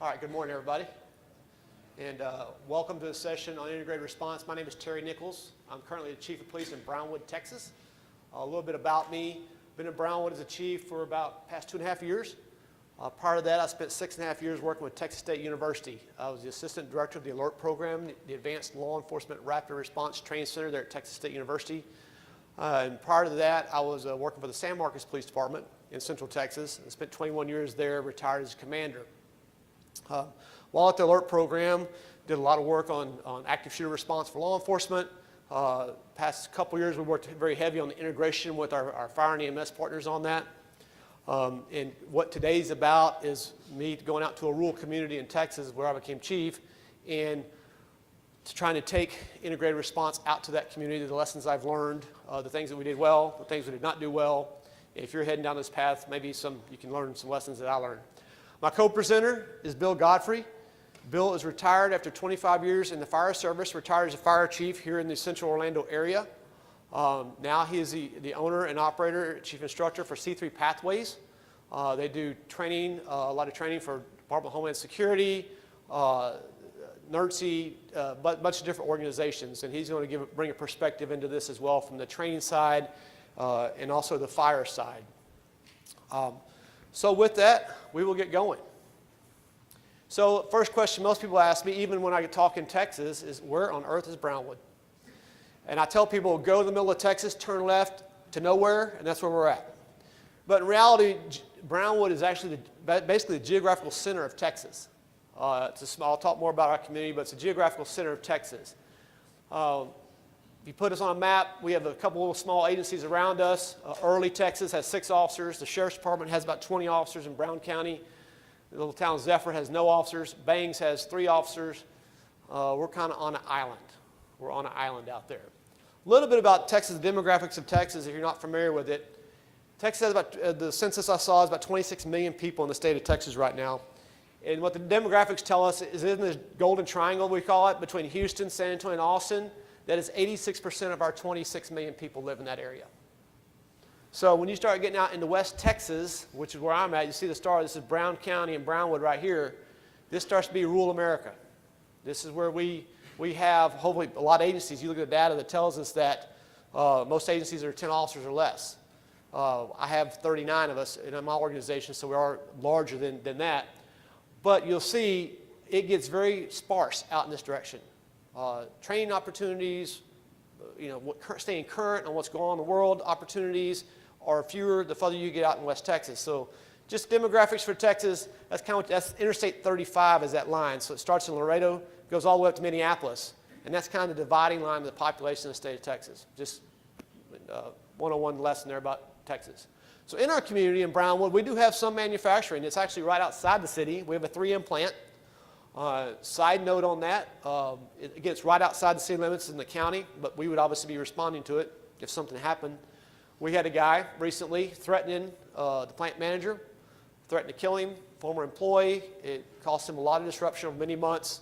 All right, good morning, everybody. And welcome to the session on integrated response. My name is Terry Nichols. I'm currently the Chief of Police in Brownwood, Texas. A little bit about me. Been in Brownwood as a chief for about past 2.5 years. Prior to that, I spent 6.5 years working with Texas State University. I was the Assistant Director of the ALERT program, the Advanced Law Enforcement Rapid Response Training Center there at Texas State University. And prior to that, I was working for the San Marcos Police Department in Central Texas. I spent 21 years there, retired as a commander. While at the ALERT program, did a lot of work on active shooter response for law enforcement. Past couple years, we worked very heavy on the integration with our fire and EMS partners on that. And what today's about is me going out to a rural community in Texas where I became chief and trying to take integrated response out to that community, the lessons I've learned, the things that we did well, the things we did not do well. If you're heading down this path, maybe you can learn some lessons that I learned. My co-presenter is Bill Godfrey. Bill is retired after 25 years in the fire service, retired as a fire chief here in the central Orlando area. Now he is the owner and operator, chief instructor for C3 Pathways. They do training, a lot of training for Department of Homeland Security, NERC, a bunch of different organizations. And he's going to bring a perspective into this as well from the training side and also the fire side. So with that, we will get going. So first question most people ask me, even when I talk in Texas, is where on earth is Brownwood? And I tell people, go to the middle of Texas, turn left to nowhere, and that's where we're at. But in reality, Brownwood is actually basically the geographical center of Texas. I'll talk more about our community, but it's a geographical center of Texas. If you put us on a map, we have a couple little small agencies around us. Early, Texas has 6 officers. The Sheriff's Department has about 20 officers in Brown County. The little town of Zephyr has no officers. Bangs has 3 officers. We're kind of on an island. We're on an island out there. A little bit about Texas, the demographics of Texas, if you're not familiar with it. Texas has about, the census I saw is about 26 million people in the state of Texas right now. And what the demographics tell us is in the Golden Triangle, we call it, between Houston, San Antonio, and Austin, that is 86% of our 26 million people live in that area. So when you start getting out into West Texas, which is where I'm at, you see the star, this is Brown County and Brownwood right here. This starts to be rural America. This is where we have, hopefully, a lot of agencies. You look at the data that tells us that most agencies are 10 officers or less. I have 39 of us in my organization, so we are larger than that. But you'll see it gets very sparse out in this direction. Training opportunities, staying current on what's going on in the world, opportunities are fewer the further you get out in West Texas. So just demographics for Texas, that's Interstate 35 is that line. So it starts in Laredo, goes all the way up to Minneapolis. And that's kind of the dividing line of the population of the state of Texas. Just 101 lesson there about Texas. So in our community in Brownwood, we do have some manufacturing. It's actually right outside the city. We have a 3M plant. Side note on that, again, it's right outside the city limits in the county, but we would obviously be responding to it if something happened. We had a guy recently threatening the plant manager, threatened to kill him, former employee. It cost him a lot of disruption over many months.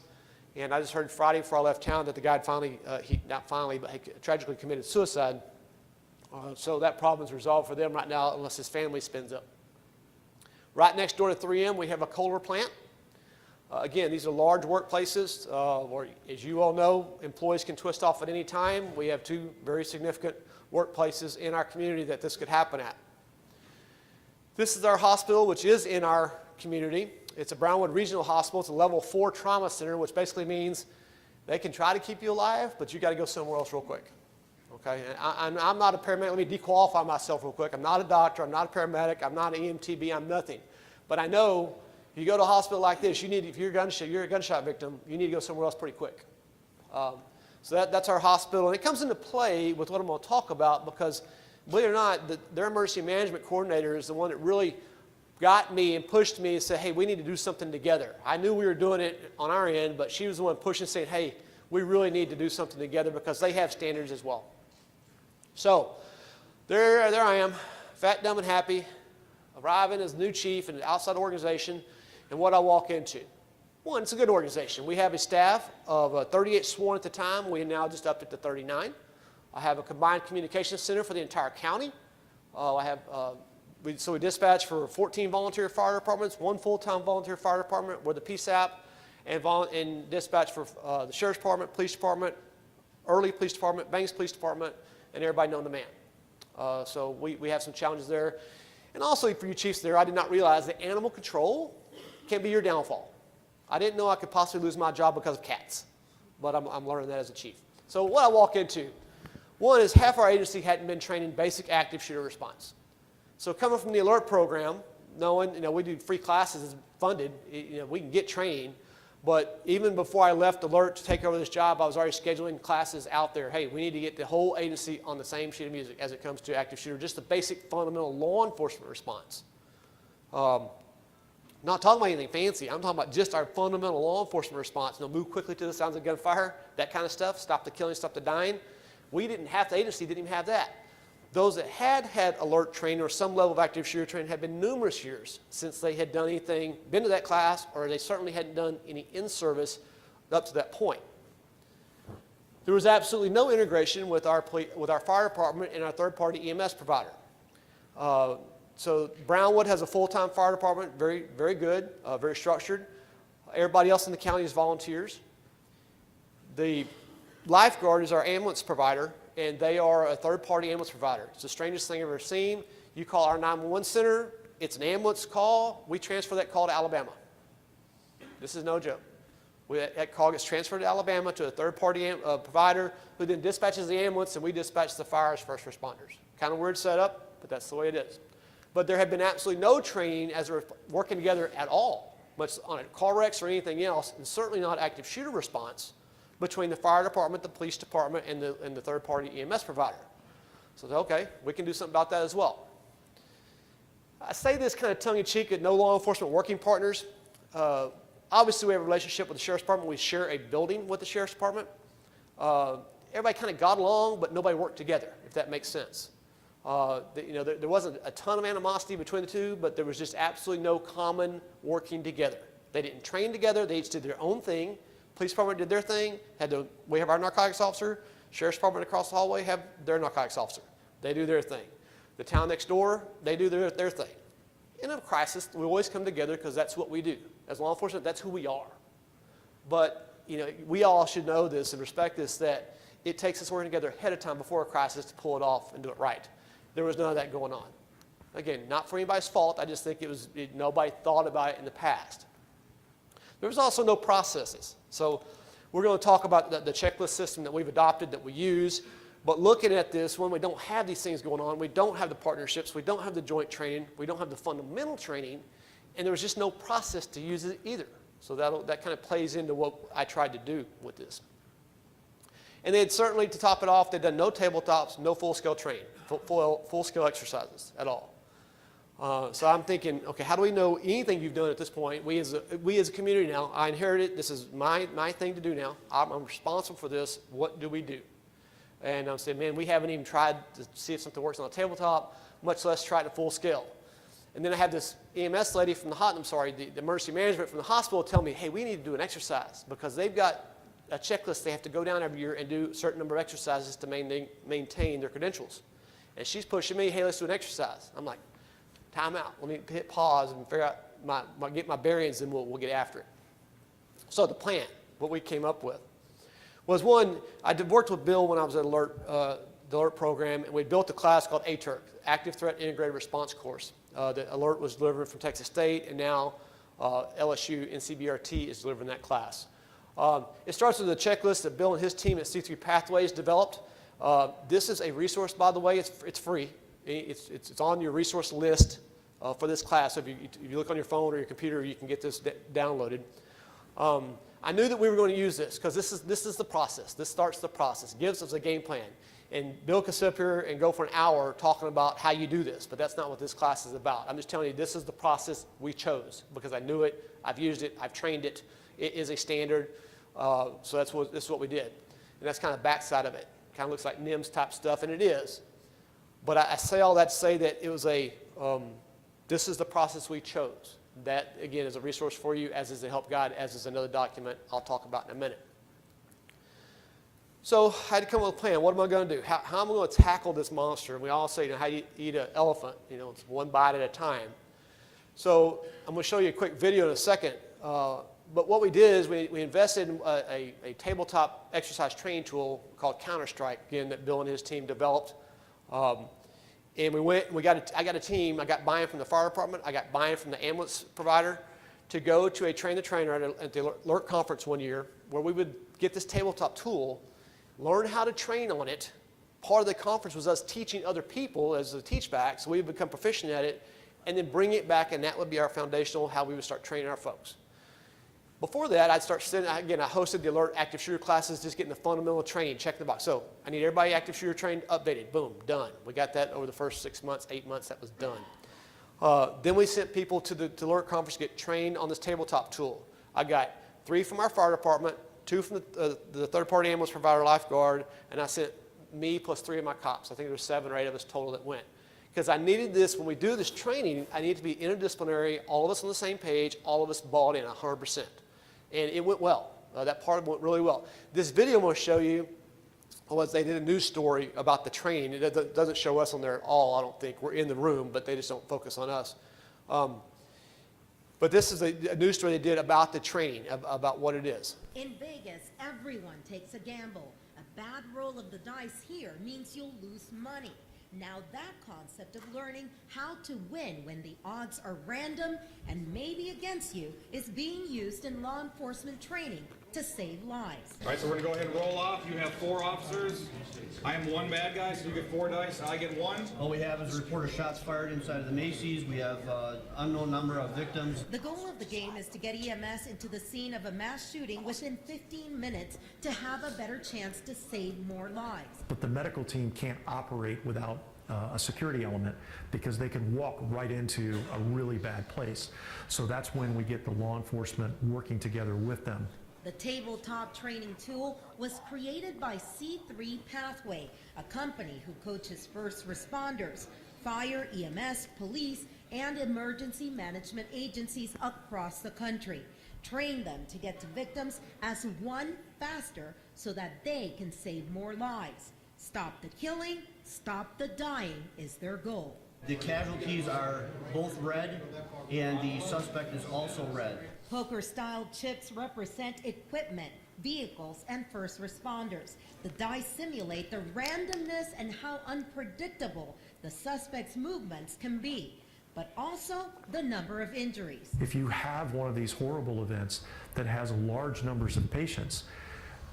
And I just heard Friday before I left town that the guy he tragically committed suicide. So that problem's resolved for them right now unless his family spins up. Right next door to 3M, we have a Kohler plant. Again, these are large workplaces where, as you all know, employees can twist off at any time. We have 2 very significant workplaces in our community that this could happen at. This is our hospital, which is in our community. It's a Brownwood Regional Hospital. It's a level 4 trauma center, which basically means they can try to keep you alive, but you got to go somewhere else real quick. Okay, and I'm not a paramedic. Let me dequalify myself real quick. I'm not a doctor. I'm not a paramedic. I'm not an EMTB. I'm nothing. But I know if you go to a hospital like this, if you're a gunshot victim, you need to go somewhere else pretty quick. So that's our hospital. And it comes into play with what I'm going to talk about because, believe it or not, their emergency management coordinator is the one that really got me and pushed me and said, hey, we need to do something together. I knew we were doing it on our end, but she was the one pushing, saying, hey, we really need to do something together because they have standards as well. So there I am, fat, dumb, and happy, arriving as new chief in an outside organization, and what I walk into. One, it's a good organization. We have a staff of 38 sworn at the time. We now just upped it to 39. I have a combined communications center for the entire county. I have we dispatch for 14 volunteer fire departments, 1 full-time volunteer fire department. We're the PSAP, and dispatch for the Sheriff's Department, Police Department, Early Police Department, Banks Police Department, and everybody known to man. So we have some challenges there. And also for you chiefs there, I did not realize that animal control can be your downfall. I didn't know I could possibly lose my job because of cats, but I'm learning that as a chief. So what I walk into, one is half our agency hadn't been trained in basic active shooter response. So coming from the alert program, knowing, we do free classes, it's funded, we can get training, but even before I left alert to take over this job, I was already scheduling classes out there. Hey, we need to get the whole agency on the same sheet of music as it comes to active shooter, just the basic fundamental law enforcement response. Not talking about anything fancy. I'm talking about just our fundamental law enforcement response. Move quickly to the sounds of gunfire, that kind of stuff. Stop the killing, stop the dying. The agency didn't even have that. Those that had alert training or some level of active shooter training had been numerous years since they had done anything, been to that class, or they certainly hadn't done any in-service up to that point. There was absolutely no integration with our fire department and our third-party EMS provider. So Brownwood has a full-time fire department, very, very good, very structured. Everybody else in the county is volunteers. The lifeguard is our ambulance provider, and they are a third-party ambulance provider. It's the strangest thing I've ever seen. You call our 911 center, it's an ambulance call. We transfer that call to Alabama. This is no joke. That call gets transferred to Alabama to a third-party provider who then dispatches the ambulance, and we dispatch the fire's first responders. Kind of weird setup, but that's the way it is. But there had been absolutely no training as we're working together at all, much on car wrecks or anything else, and certainly not active shooter response between the fire department, the police department, and the third-party EMS provider. So, okay, we can do something about that as well. I say this kind of tongue-in-cheek at no law enforcement working partners. Obviously, we have a relationship with the Sheriff's Department. We share a building with the Sheriff's Department. Everybody kind of got along, but nobody worked together, if that makes sense. There wasn't a ton of animosity between the two, but there was just absolutely no common working together. They didn't train together. They each did their own thing. Police department did their thing. We have our narcotics officer. Sheriff's Department across the hallway have their narcotics officer. They do their thing. The town next door, they do their thing. In a crisis, we always come together because that's what we do. As law enforcement, that's who we are. But we all should know this and respect this, that it takes us working together ahead of time before a crisis to pull it off and do it right. There was none of that going on. Again, not for anybody's fault. I just think nobody thought about it in the past. There was also no processes. So we're going to talk about the checklist system that we've adopted, that we use. But looking at this, when we don't have these things going on, we don't have the partnerships, we don't have the joint training, we don't have the fundamental training, and there was just no process to use it either. So that kind of plays into what I tried to do with this. And they had certainly, to top it off, they'd done no tabletops, no full-scale training, full-scale exercises at all. So I'm thinking, okay, how do we know anything you've done at this point? We as a community now, I inherited, this is my thing to do now. I'm responsible for this. What do we do? And I'm saying, man, we haven't even tried to see if something works on a tabletop, much less try it at full scale. And then I had this EMS lady from the emergency management from the hospital tell me, hey, we need to do an exercise because they've got a checklist they have to go down every year and do a certain number of exercises to maintain their credentials. And she's pushing me, hey, let's do an exercise. I'm like, time out. Let me hit pause and figure out get my bearings, and we'll get after it. So the plan, what we came up with, was one, I worked with Bill when I was at the Alert program, and we built a class called ATIRC, Active Threat Integrated Response Course. The Alert was delivered from Texas State, and now LSU NCBRT is delivering that class. It starts with a checklist that Bill and his team at C3 Pathways developed. This is a resource, by the way. It's free. It's on your resource list for this class. So if you look on your phone or your computer, you can get this downloaded. I knew that we were going to use this because this is the process. This starts the process. It gives us a game plan. And Bill can sit up here and go for an hour talking about how you do this, but that's not what this class is about. I'm just telling you this is the process we chose because I knew it, I've used it, I've trained it. It is a standard, so this is what we did. And that's kind of backside of it. Kind of looks like NIMS type stuff, and it is. But I say all that to say that it was this is the process we chose. That, again, is a resource for you, as is a help guide, as is another document I'll talk about in a minute. So I had to come up with a plan. What am I going to do? How am I going to tackle this monster? And we all say, how do you eat an elephant? It's one bite at a time. So I'm going to show you a quick video in a second. But what we did is we invested in a tabletop exercise training tool called Counterstrike, again, that Bill and his team developed. And we went, I got a team, I got buy-in from the fire department, I got buy-in from the ambulance provider to go to a train-the-trainer at the Alert Conference one year, where we would get this tabletop tool, learn how to train on it. Part of the conference was us teaching other people as a teach back, so we would become proficient at it, and then bring it back, and that would be our foundational, how we would start training our folks. Before that, I'd start sending, again, I hosted the Alert Active Shooter classes, just getting the fundamental training, checking the box. So I need everybody active shooter trained, updated, boom, done. We got that over the first 6 months, 8 months, that was done. Then we sent people to the Alert Conference to get trained on this tabletop tool. I got 3 from our fire department, 2 from the third-party ambulance provider lifeguard, and I sent me plus 3 of my cops. I think there were 7 or 8 of us total that went. Because I needed this, when we do this training, I need to be interdisciplinary, all of us on the same page, all of us bought in 100%. And it went well. That part went really well. This video I'm going to show you was they did a news story about the training. It doesn't show us on there at all, I don't think. We're in the room, but they just don't focus on us. But this is a news story they did about the training, about what it is. In Vegas, everyone takes a gamble. A bad roll of the dice here means you'll lose money. Now that concept of learning how to win when the odds are random and maybe against you is being used in law enforcement training to save lives. All right, so we're gonna go ahead and roll off. You have 4 officers. I am 1 bad guy, so you get 4 dice. I get 1. All we have is a report of shots fired inside of the Macy's. We have unknown number of victims. The goal of the game is to get EMS into the scene of a mass shooting within 15 minutes to have a better chance to save more lives. But the medical team can't operate without a security element because they can walk right into a really bad place. So that's when we get the law enforcement working together with them. The tabletop training tool was created by C3 Pathway, a company who coaches first responders, fire, EMS, police, and emergency management agencies across the country. Train them to get to victims as one faster so that they can save more lives. Stop the killing, stop the dying is their goal. The casualties are both red and the suspect is also red. Poker-style chips represent equipment, vehicles, and first responders. The dice simulate the randomness and how unpredictable the suspect's movements can be, but also the number of injuries. If you have one of these horrible events that has large numbers of patients,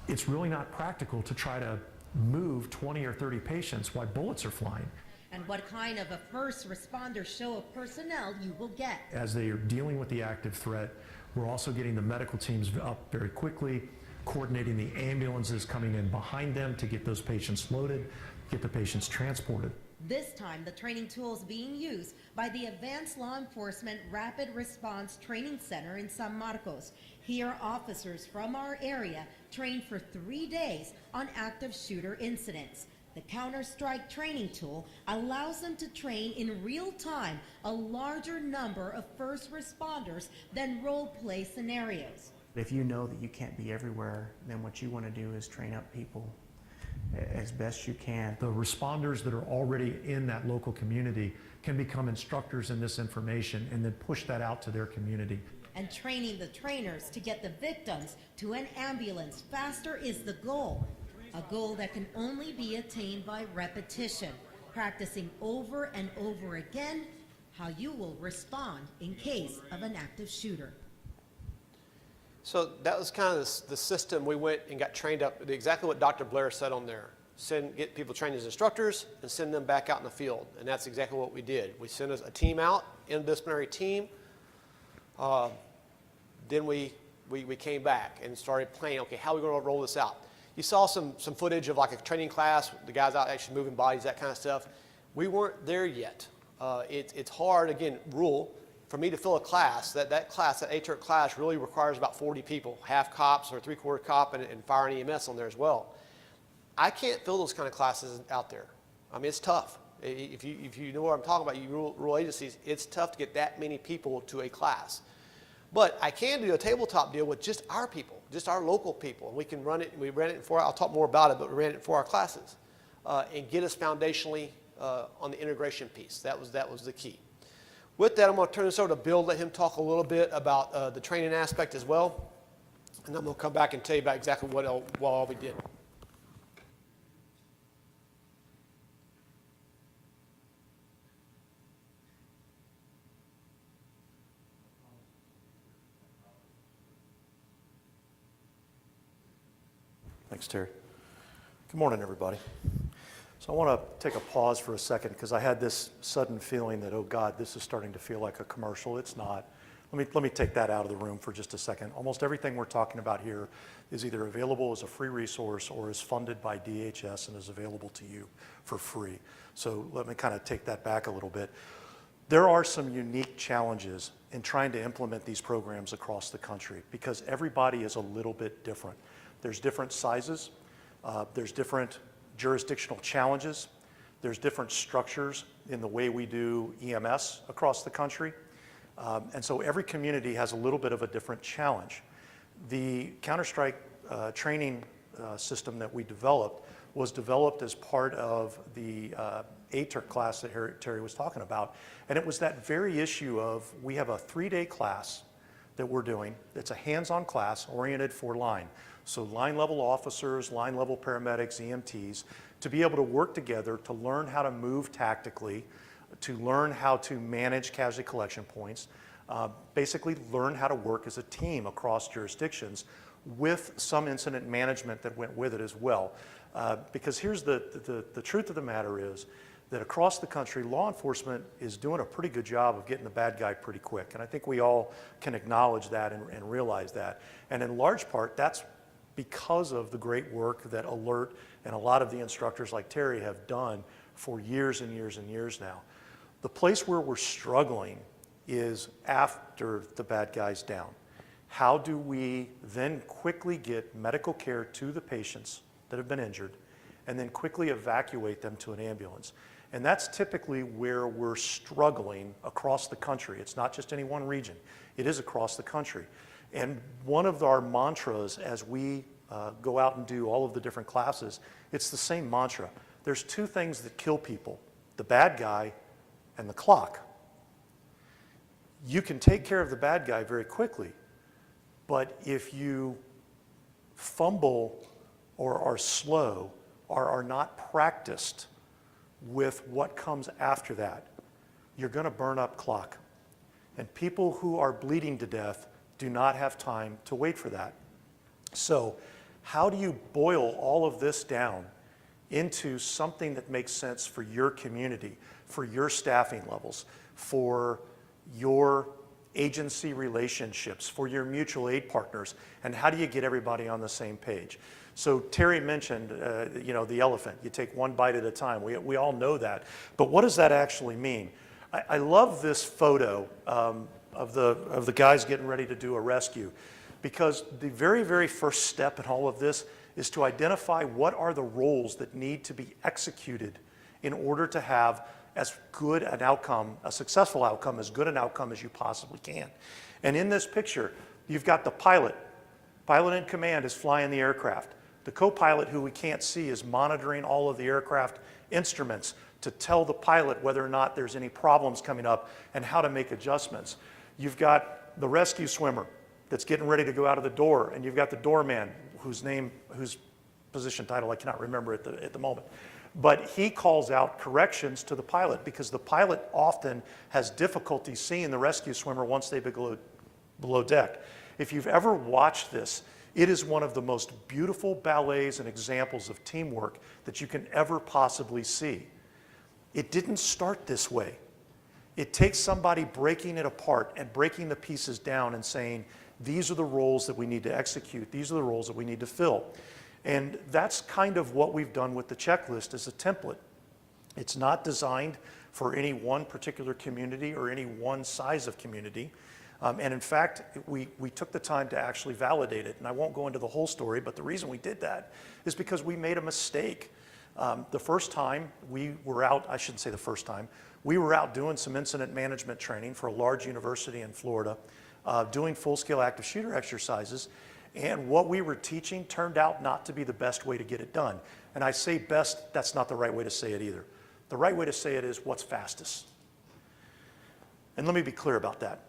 it's really not practical to try to move 20 or 30 patients while bullets are flying. And what kind of a first responder show of personnel you will get. As they are dealing with the active threat, we're also getting the medical teams up very quickly, coordinating the ambulances coming in behind them to get those patients loaded, get the patients transported. This time, the training tool is being used by the Advanced Law Enforcement Rapid Response Training Center in San Marcos. Here, officers from our area train for 3 days on active shooter incidents. The Counterstrike training tool allows them to train in real time a larger number of first responders than role-play scenarios. If you know that you can't be everywhere, then what you want to do is train up people as best you can. The responders that are already in that local community can become instructors in this information and then push that out to their community. And training the trainers to get the victims to an ambulance faster is the goal. A goal that can only be attained by repetition, practicing over and over again how you will respond in case of an active shooter. So that was kind of the system we went and got trained up, exactly what Dr. Blair said on there. Get people trained as instructors and send them back out in the field. And that's exactly what we did. We sent a team out, interdisciplinary team. Then we came back and started planning, okay, how are we going to roll this out? You saw some footage of like a training class, the guys out actually moving bodies, that kind of stuff. We weren't there yet. It's hard, again, rule, for me to fill a class. That class, that ATERT class really requires about 40 people, half cops or 3/4 cop and fire and EMS on there as well. I can't fill those kind of classes out there. I mean, it's tough. If you know what I'm talking about, you rural agencies, it's tough to get that many people to a class. But I can do a tabletop deal with just our people, just our local people. And we can run it, we ran it for, I'll talk more about it, but we ran it for our classes and get us foundationally on the integration piece. That was the key. With that, I'm going to turn this over to Bill, let him talk a little bit about the training aspect as well. And then I'm going to come back and tell you about exactly what all we did. Thanks, Terry. Good morning, everybody. So I want to take a pause for a second because I had this sudden feeling that, oh God, this is starting to feel like a commercial. It's not. Let me take that out of the room for just a second. Almost everything we're talking about here is either available as a free resource or is funded by DHS and is available to you for free. So let me kind of take that back a little bit. There are some unique challenges in trying to implement these programs across the country because everybody is a little bit different. There's different sizes, there's different jurisdictional challenges, there's different structures in the way we do EMS across the country, and so every community has a little bit of a different challenge. The Counterstrike training system that we developed was developed as part of the ATERC class that Terry was talking about, and it was that very issue of we have a 3-day class that we're doing. It's a hands-on class oriented for line. So line level officers, line level paramedics, EMTs, to be able to work together to learn how to move tactically, to learn how to manage casualty collection points, basically learn how to work as a team across jurisdictions with some incident management that went with it as well. Because here's the truth of the matter is that across the country, law enforcement is doing a pretty good job of getting the bad guy pretty quick. And I think we all can acknowledge that and realize that. And in large part, that's because of the great work that Alert and a lot of the instructors like Terry have done for years and years and years now. The place where we're struggling is after the bad guy's down. How do we then quickly get medical care to the patients that have been injured and then quickly evacuate them to an ambulance? And that's typically where we're struggling across the country. It's not just any one region. It is across the country. And one of our mantras as we go out and do all of the different classes, it's the same mantra. There's two things that kill people, the bad guy and the clock. You can take care of the bad guy very quickly, but if you fumble or are slow or are not practiced with what comes after that, you're going to burn up clock. And people who are bleeding to death do not have time to wait for that. So how do you boil all of this down into something that makes sense for your community, for your staffing levels, for your agency relationships, for your mutual aid partners, and how do you get everybody on the same page? So Terry mentioned, the elephant. You take one bite at a time. We all know that. But what does that actually mean? I love this photo of the guys getting ready to do a rescue, because the very, very first step in all of this is to identify what are the roles that need to be executed in order to have as good an outcome, a successful outcome, as good an outcome as you possibly can. And in this picture, you've got the pilot. Pilot in command is flying the aircraft. The co-pilot, who we can't see, is monitoring all of the aircraft instruments to tell the pilot whether or not there's any problems coming up and how to make adjustments. You've got the rescue swimmer that's getting ready to go out of the door, and you've got the doorman, whose position title I cannot remember at the moment. But he calls out corrections to the pilot because the pilot often has difficulty seeing the rescue swimmer once they go below deck. If you've ever watched this, it is one of the most beautiful ballets and examples of teamwork that you can ever possibly see. It didn't start this way. It takes somebody breaking it apart and breaking the pieces down and saying, these are the roles that we need to execute. These are the roles that we need to fill. And that's kind of what we've done with the checklist as a template. It's not designed for any one particular community or any one size of community. And in fact, we took the time to actually validate it. And I won't go into the whole story, but the reason we did that is because we made a mistake. The first time we were out, I shouldn't say the first time, we were out doing some incident management training for a large university in Florida. doing full-scale active shooter exercises, and what we were teaching turned out not to be the best way to get it done. And I say best, that's not the right way to say it either. The right way to say it is what's fastest. And let me be clear about that.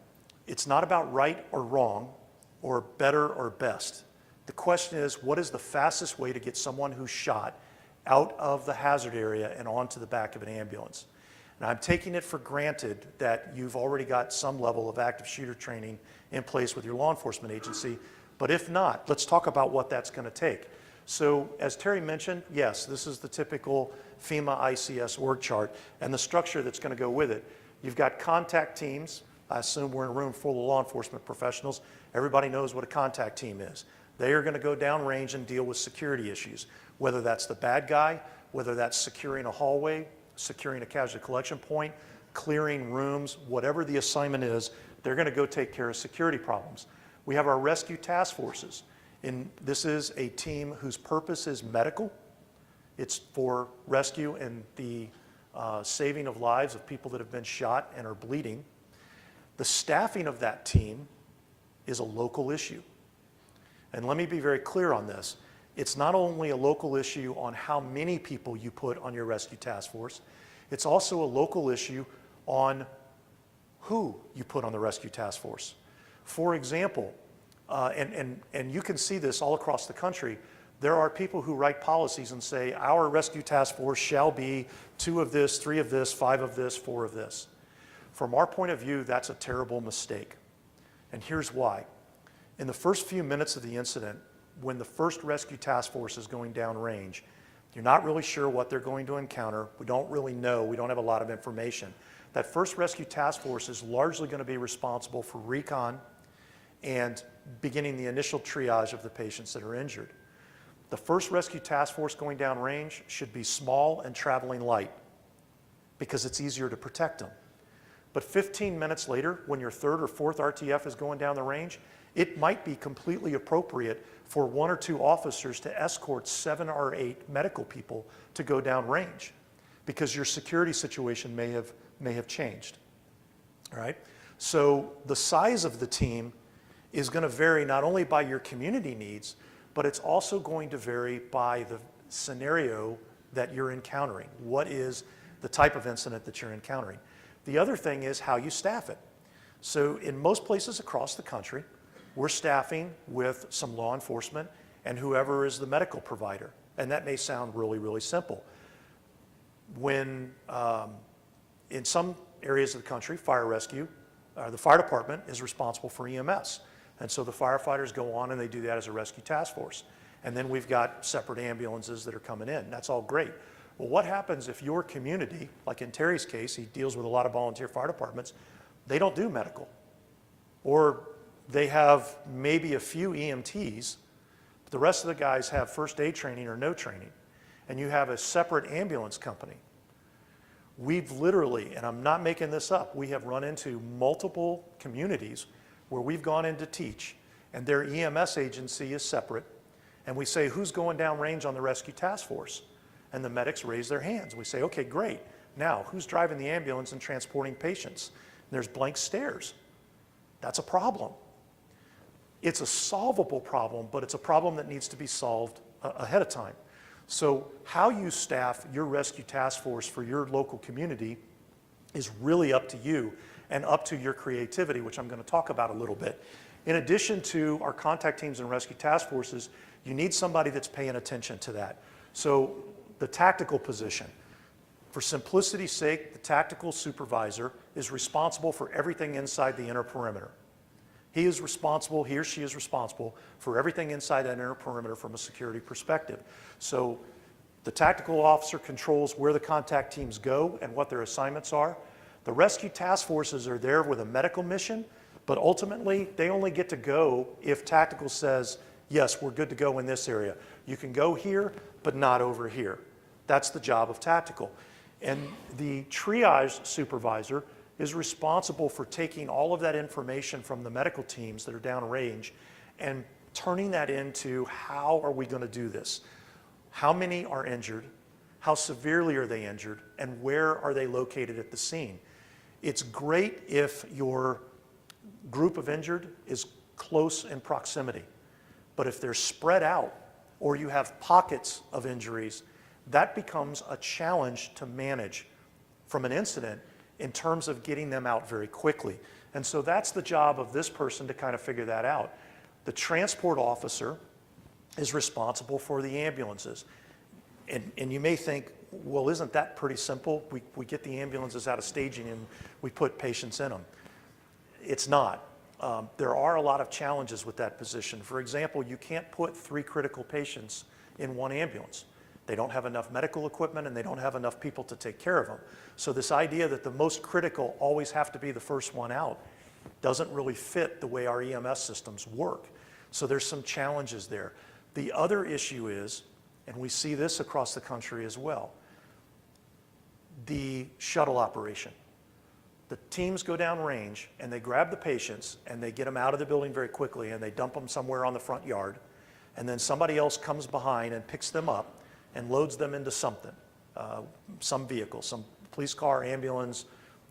It's not about right or wrong or better or best. The question is, what is the fastest way to get someone who's shot out of the hazard area and onto the back of an ambulance? And I'm taking it for granted that you've already got some level of active shooter training in place with your law enforcement agency, but if not, let's talk about what that's going to take. So as Terry mentioned, yes, this is the typical FEMA ICS org chart and the structure that's going to go with it. You've got contact teams. I assume we're in a room full of law enforcement professionals. Everybody knows what a contact team is. They are going to go downrange and deal with security issues, whether that's the bad guy, whether that's securing a hallway, securing a casualty collection point, clearing rooms, whatever the assignment is, they're going to go take care of security problems. We have our rescue task forces. And this is a team whose purpose is medical. It's for rescue and the saving of lives of people that have been shot and are bleeding. The staffing of that team is a local issue. And let me be very clear on this. It's not only a local issue on how many people you put on your rescue task force, it's also a local issue on who you put on the rescue task force. For example, and you can see this all across the country, there are people who write policies and say, our rescue task force shall be 2 of this, 3 of this, 5 of this, 4 of this. From our point of view, that's a terrible mistake. And here's why. In the first few minutes of the incident, when the first rescue task force is going downrange, you're not really sure what they're going to encounter. We don't really know. We don't have a lot of information. That first rescue task force is largely going to be responsible for recon and beginning the initial triage of the patients that are injured. The first rescue task force going downrange should be small and traveling light because it's easier to protect them. But 15 minutes later, when your 3rd or 4th RTF is going down the range, it might be completely appropriate for 1 or 2 officers to escort 7 or 8 medical people to go down range because your security situation may have changed. All right? So the size of the team is going to vary not only by your community needs, but it's also going to vary by the scenario that you're encountering. What is the type of incident that you're encountering? The other thing is how you staff it. So in most places across the country, we're staffing with some law enforcement and whoever is the medical provider. And that may sound really, really simple. When in some areas of the country, fire rescue, the fire department is responsible for EMS. And so the firefighters go on and they do that as a rescue task force. And then we've got separate ambulances that are coming in. That's all great. Well, what happens if your community, like in Terry's case, he deals with a lot of volunteer fire departments, they don't do medical. Or they have maybe a few EMTs, but the rest of the guys have first aid training or no training. And you have a separate ambulance company. We've literally, and I'm not making this up, we have run into multiple communities where we've gone in to teach, and their EMS agency is separate, and we say, who's going down range on the rescue task force? And the medics raise their hands. We say, okay, great. Now, who's driving the ambulance and transporting patients? And there's blank stares. That's a problem. It's a solvable problem, but it's a problem that needs to be solved ahead of time. So how you staff your rescue task force for your local community is really up to you and up to your creativity, which I'm going to talk about a little bit. In addition to our contact teams and rescue task forces, you need somebody that's paying attention to that. So the tactical position. For simplicity's sake, the tactical supervisor is responsible for everything inside the inner perimeter. He is responsible, he or she is responsible for everything inside that inner perimeter from a security perspective. So the tactical officer controls where the contact teams go and what their assignments are. The rescue task forces are there with a medical mission, but ultimately they only get to go if tactical says, yes, we're good to go in this area. You can go here, but not over here. That's the job of tactical. And the triage supervisor is responsible for taking all of that information from the medical teams that are downrange and turning that into how are we going to do this? How many are injured? How severely are they injured? And where are they located at the scene? It's great if group of injured is close in proximity. But if they're spread out or you have pockets of injuries, that becomes a challenge to manage from an incident in terms of getting them out very quickly. And so that's the job of this person to kind of figure that out. The transport officer is responsible for the ambulances. And you may think, well, isn't that pretty simple? We get the ambulances out of staging and we put patients in them. It's not. There are a lot of challenges with that position. For example, you can't put 3 critical patients in one ambulance. They don't have enough medical equipment and they don't have enough people to take care of them. So this idea that the most critical always have to be the first one out doesn't really fit the way our EMS systems work. So there's some challenges there. The other issue is, and we see this across the country as well, the shuttle operation. The teams go down range and they grab the patients and they get them out of the building very quickly and they dump them somewhere on the front yard. And then somebody else comes behind and picks them up and loads them into something, some vehicle, some police car, ambulance,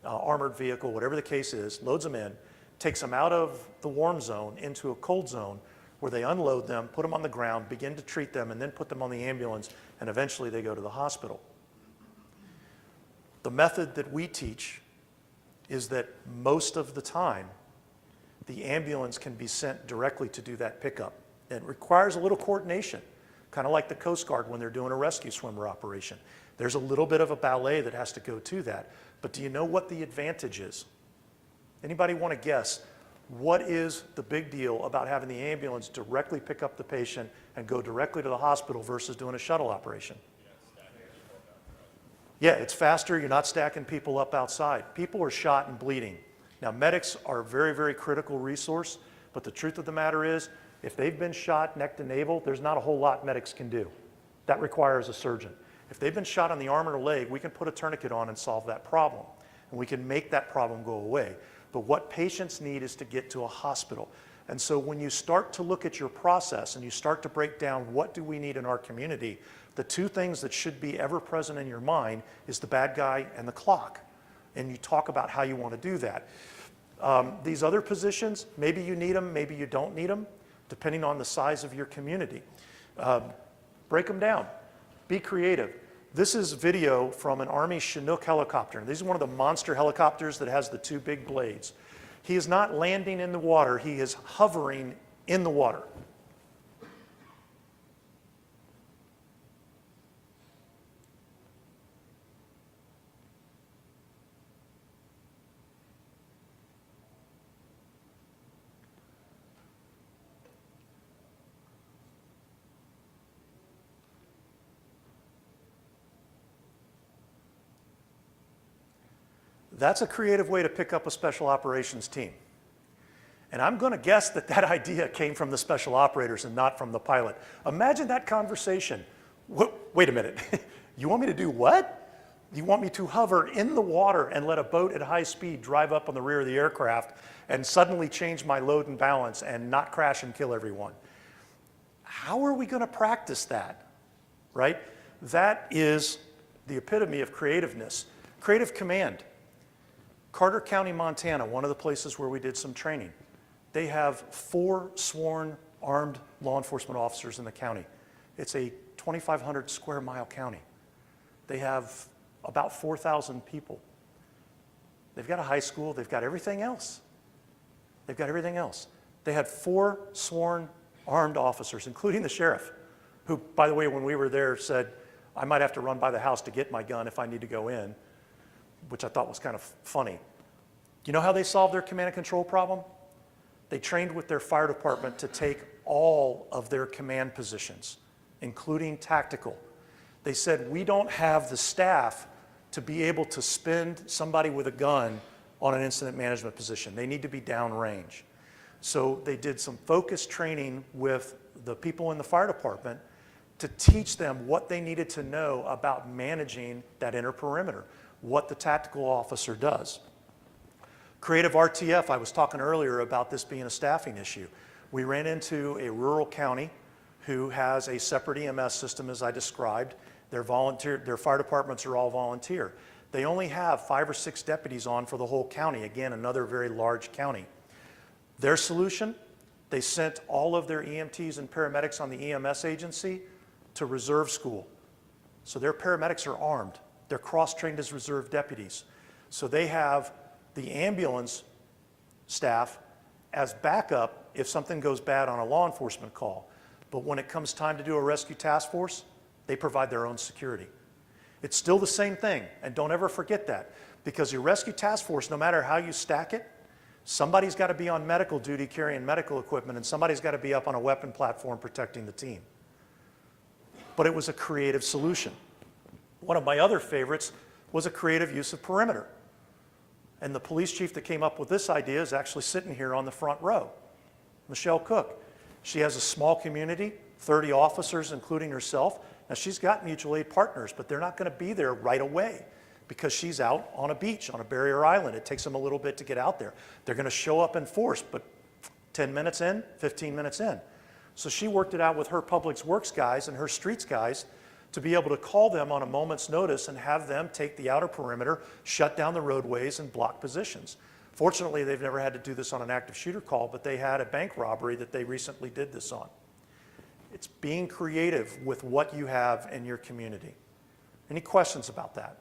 armored vehicle, whatever the case is, loads them in, takes them out of the warm zone into a cold zone where they unload them, put them on the ground, begin to treat them, and then put them on the ambulance, and eventually they go to the hospital. The method that we teach is that most of the time, the ambulance can be sent directly to do that pickup. It requires a little coordination, kind of like the Coast Guard when they're doing a rescue swimmer operation. There's a little bit of a ballet that has to go to that. But do you know what the advantage is? Anybody want to guess? What is the big deal about having the ambulance directly pick up the patient and go directly to the hospital versus doing a shuttle operation? Yeah, it's faster. You're not stacking people up outside. People are shot and bleeding. Now, medics are a very, very critical resource, but the truth of the matter is, if they've been shot neck to navel, there's not a whole lot medics can do. That requires a surgeon. If they've been shot on the arm or leg, we can put a tourniquet on and solve that problem. And we can make that problem go away. But what patients need is to get to a hospital. And so when you start to look at your process and you start to break down what do we need in our community, the 2 things that should be ever present in your mind is the bad guy and the clock. And you talk about how you want to do that. These other positions, maybe you need them, maybe you don't need them, depending on the size of your community. Break them down. Be creative. This is video from an Army Chinook helicopter. This is one of the monster helicopters that has the 2 big blades. He is not landing in the water, he is hovering in the water. That's a creative way to pick up a special operations team. And I'm going to guess that that idea came from the special operators and not from the pilot. Imagine that conversation. Wait a minute. You want me to do what? You want me to hover in the water and let a boat at high speed drive up on the rear of the aircraft and suddenly change my load and balance and not crash and kill everyone? How are we going to practice that, right? That is the epitome of creativeness. Creative command. Carter County, Montana, one of the places where we did some training. They have 4 sworn armed law enforcement officers in the county. It's a 2,500 square mile county. They have about 4,000 people. They've got a high school, they've got everything else. They've got everything else. They had 4 sworn armed officers, including the sheriff, who, by the way, when we were there said, I might have to run by the house to get my gun if I need to go in, which I thought was kind of funny. You know how they solved their command and control problem? They trained with their fire department to take all of their command positions, including tactical. They said, we don't have the staff to be able to spend somebody with a gun on an incident management position. They need to be downrange. So they did some focused training with the people in the fire department to teach them what they needed to know about managing that inner perimeter, what the tactical officer does. Creative RTF, I was talking earlier about this being a staffing issue. We ran into a rural county who has a separate EMS system, as I described. Their fire departments are all volunteer. They only have 5 or 6 deputies on for the whole county, again, another very large county. Their solution, they sent all of their EMTs and paramedics on the EMS agency to reserve school. So their paramedics are armed. They're cross-trained as reserve deputies. So they have the ambulance staff as backup if something goes bad on a law enforcement call. But when it comes time to do a rescue task force, they provide their own security. It's still the same thing, and don't ever forget that, because your rescue task force, no matter how you stack it, somebody's got to be on medical duty carrying medical equipment, and somebody's got to be up on a weapon platform protecting the team. But it was a creative solution. One of my other favorites was a creative use of perimeter. And the police chief that came up with this idea is actually sitting here on the front row, Michelle Cook. She has a small community, 30 officers, including herself. Now, she's got mutual aid partners, but they're not going to be there right away because she's out on a beach, on a barrier island. It takes them a little bit to get out there. They're going to show up in force, but 10 minutes in, 15 minutes in. So she worked it out with her public works guys and her streets guys to be able to call them on a moment's notice and have them take the outer perimeter, shut down the roadways, and block positions. Fortunately, they've never had to do this on an active shooter call, but they had a bank robbery that they recently did this on. It's being creative with what you have in your community. Any questions about that?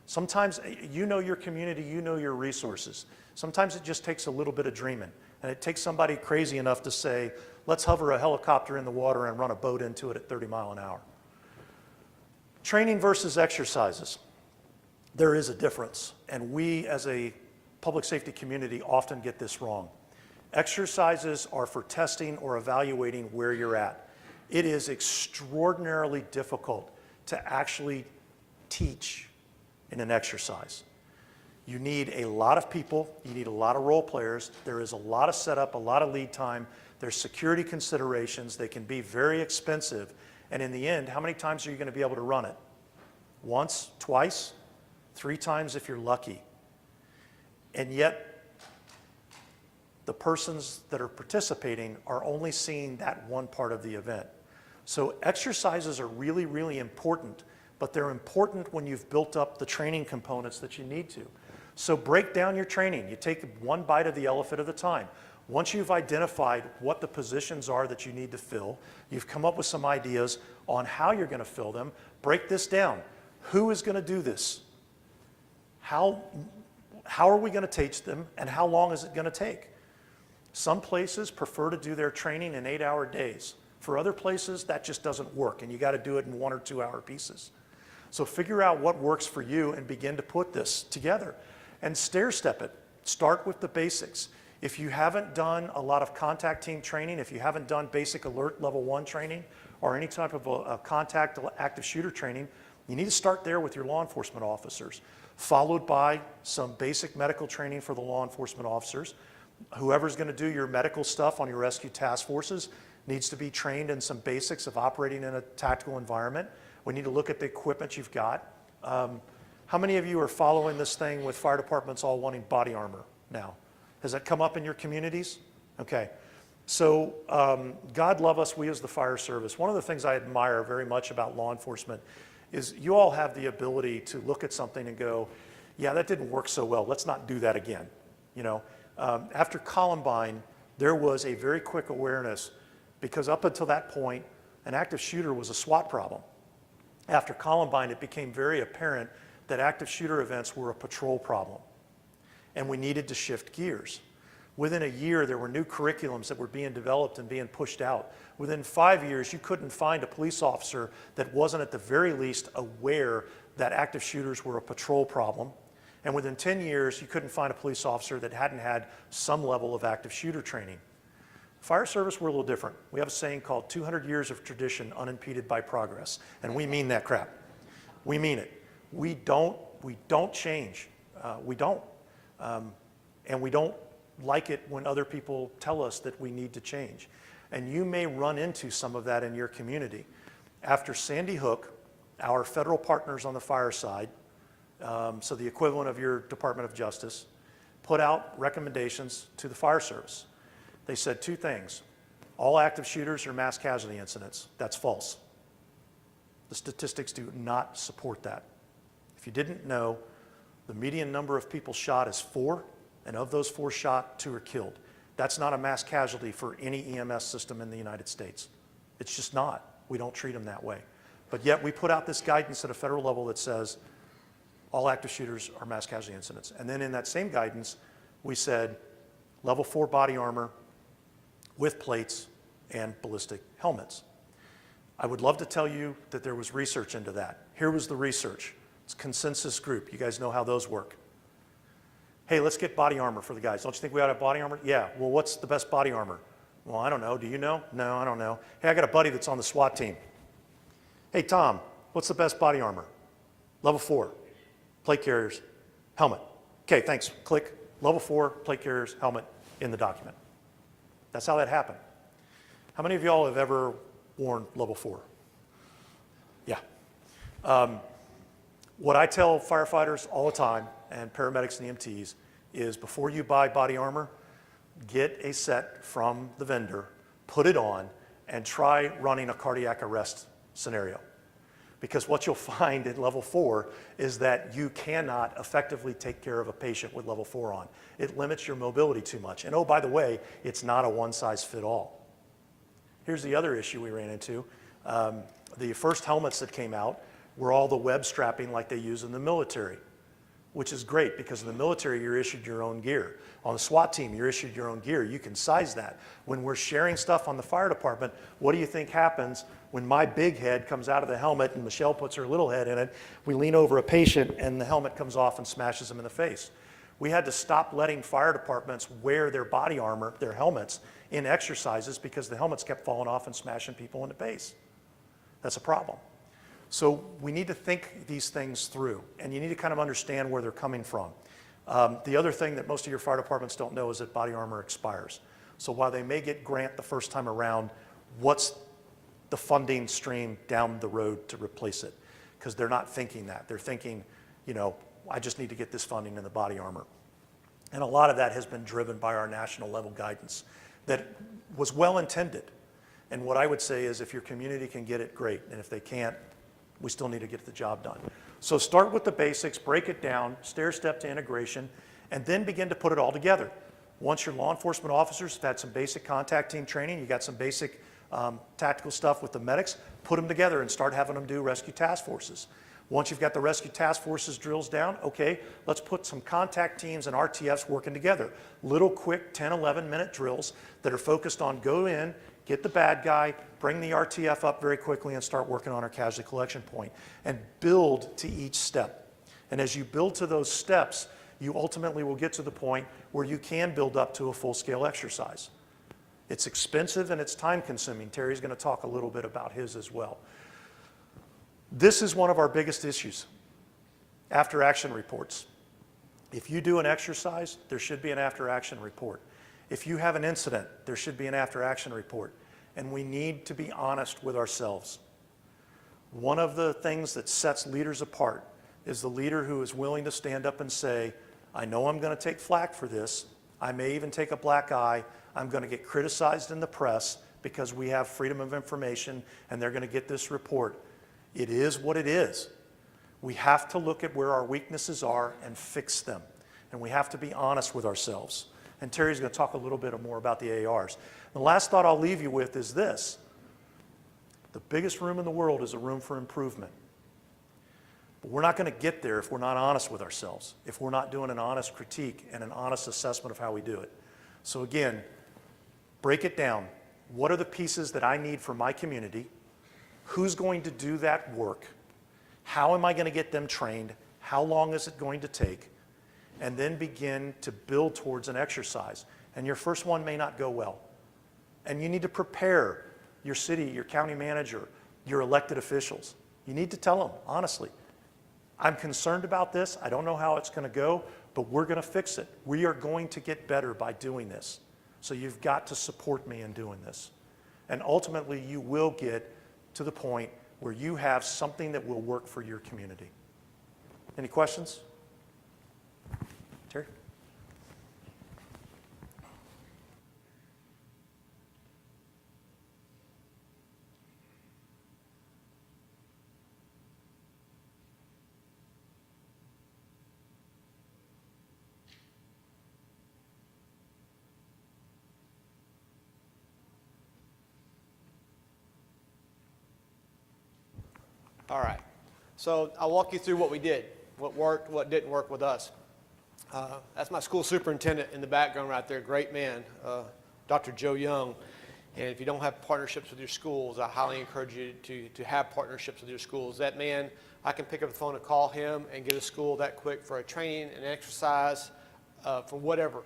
Sometimes you know your community, you know your resources. Sometimes it just takes a little bit of dreaming. And it takes somebody crazy enough to say, let's hover a helicopter in the water and run a boat into it at 30 miles an hour. Training versus exercises. There is a difference, and we as a public safety community often get this wrong. Exercises are for testing or evaluating where you're at. It is extraordinarily difficult to actually teach in an exercise. You need a lot of people, you need a lot of role players, there is a lot of setup, a lot of lead time, there's security considerations, they can be very expensive, and in the end, how many times are you going to be able to run it? Once, twice, 3 times if you're lucky. And yet, the persons that are participating are only seeing that one part of the event. So exercises are really, really important, but they're important when you've built up the training components that you need to. So break down your training. You take one bite of the elephant at a time. Once you've identified what the positions are that you need to fill, you've come up with some ideas on how you're going to fill them, break this down. Who is going to do this? How are we going to teach them, and how long is it going to take? Some places prefer to do their training in 8-hour days. For other places, that just doesn't work, and you got to do it in 1 or 2 hour pieces. So figure out what works for you and begin to put this together. And stair-step it. Start with the basics. If you haven't done a lot of contact team training, if you haven't done basic alert level 1 training or any type of a contact active shooter training, you need to start there with your law enforcement officers, followed by some basic medical training for the law enforcement officers. Whoever's going to do your medical stuff on your rescue task forces needs to be trained in some basics of operating in a tactical environment. We need to look at the equipment you've got. How many of you are following this thing with fire departments all wanting body armor now? Has that come up in your communities? Okay. So God love us, we as the fire service. One of the things I admire very much about law enforcement is you all have the ability to look at something and go, yeah, that didn't work so well. Let's not do that again. You know, after Columbine, there was a very quick awareness because up until that point, an active shooter was a SWAT problem. After Columbine, it became very apparent that active shooter events were a patrol problem, and we needed to shift gears. Within a year, there were new curriculums that were being developed and being pushed out. Within 5 years, you couldn't find a police officer that wasn't at the very least aware that active shooters were a patrol problem. And within 10 years, you couldn't find a police officer that hadn't had some level of active shooter training. Fire service, we're a little different. We have a saying called 200 years of tradition unimpeded by progress. And we mean that crap. We mean it. We don't change. We don't. And we don't like it when other people tell us that we need to change. And you may run into some of that in your community. After Sandy Hook, our federal partners on the fire side, so the equivalent of your Department of Justice, put out recommendations to the fire service. They said 2 things. All active shooters are mass casualty incidents. That's false. The statistics do not support that. If you didn't know, the median number of people shot is 4, and of those 4 shot, 2 are killed. That's not a mass casualty for any EMS system in the United States. It's just not. We don't treat them that way. But yet we put out this guidance at a federal level that says all active shooters are mass casualty incidents. And then in that same guidance, we said level 4 body armor with plates and ballistic helmets. I would love to tell you that there was research into that. Here was the research. It's a consensus group. You guys know how those work. Hey, let's get body armor for the guys. Don't you think we ought to have body armor? Yeah. Well, what's the best body armor? Well, I don't know. Do you know? No, I don't know. Hey, I got a buddy that's on the SWAT team. Hey, Tom, what's the best body armor? Level 4, plate carriers, helmet. Okay, thanks. Click. Level 4, plate carriers, helmet in the document. That's how that happened. How many of y'all have ever worn level 4? Yeah. What I tell firefighters all the time, and paramedics and EMTs, is before you buy body armor, get a set from the vendor, put it on, and try running a cardiac arrest scenario. Because what you'll find in level 4 is that you cannot effectively take care of a patient with level 4 on. It limits your mobility too much. And oh, by the way, it's not a one-size-fit-all. Here's the other issue we ran into. The first helmets that came out were all the web strapping like they use in the military, which is great because in the military you're issued your own gear. On the SWAT team you're issued your own gear. You can size that. When we're sharing stuff on the fire department, what do you think happens when my big head comes out of the helmet and Michelle puts her little head in it? We lean over a patient and the helmet comes off and smashes them in the face. We had to stop letting fire departments wear their body armor, their helmets, in exercises because the helmets kept falling off and smashing people in the face. That's a problem. So we need to think these things through, and you need to kind of understand where they're coming from. The other thing that most of your fire departments don't know is that body armor expires. So while they may get grant the first time around, what's the funding stream down the road to replace it? Because they're not thinking that. They're thinking, you know, I just need to get this funding in the body armor. And a lot of that has been driven by our national level guidance that was well intended. And what I would say is if your community can get it, great. And if they can't, we still need to get the job done. So start with the basics, break it down, stair step to integration, and then begin to put it all together. Once your law enforcement officers have had some basic contact team training, you got some basic tactical stuff with the medics, put them together and start having them do rescue task forces. Once you've got the rescue task forces drills down, okay, let's put some contact teams and RTFs working together. Little quick 10, 11-minute drills that are focused on go in, get the bad guy, bring the RTF up very quickly and start working on our casualty collection point and build to each step. And as you build to those steps, you ultimately will get to the point where you can build up to a full-scale exercise. It's expensive and it's time-consuming. Terry's going to talk a little bit about his as well. This is one of our biggest issues, after-action reports. If you do an exercise, there should be an after-action report. If you have an incident, there should be an after-action report. And we need to be honest with ourselves. One of the things that sets leaders apart is the leader who is willing to stand up and say, I know I'm going to take flack for this. I may even take a black eye. I'm going to get criticized in the press because we have freedom of information and they're going to get this report. It is what it is. We have to look at where our weaknesses are and fix them. And we have to be honest with ourselves. And Terry's going to talk a little bit more about the ARs. The last thought I'll leave you with is this. The biggest room in the world is a room for improvement. But we're not going to get there if we're not honest with ourselves, if we're not doing an honest critique and an honest assessment of how we do it. So again, break it down. What are the pieces that I need for my community? Who's going to do that work? How am I going to get them trained? How long is it going to take? And then begin to build towards an exercise. And your first one may not go well. And you need to prepare your city, your county manager, your elected officials. You need to tell them, honestly, I'm concerned about this. I don't know how it's going to go, but we're going to fix it. We are going to get better by doing this. So you've got to support me in doing this. And ultimately, you will get to the point where you have something that will work for your community. Any questions? Terry? All right. So I'll walk you through what we did, what worked, what didn't work with us. That's my school superintendent in the background right there, great man, Dr. Joe Young. And if you don't have partnerships with your schools, I highly encourage you to have partnerships with your schools. That man, I can pick up the phone and call him and get a school that quick for a training, an exercise, for whatever.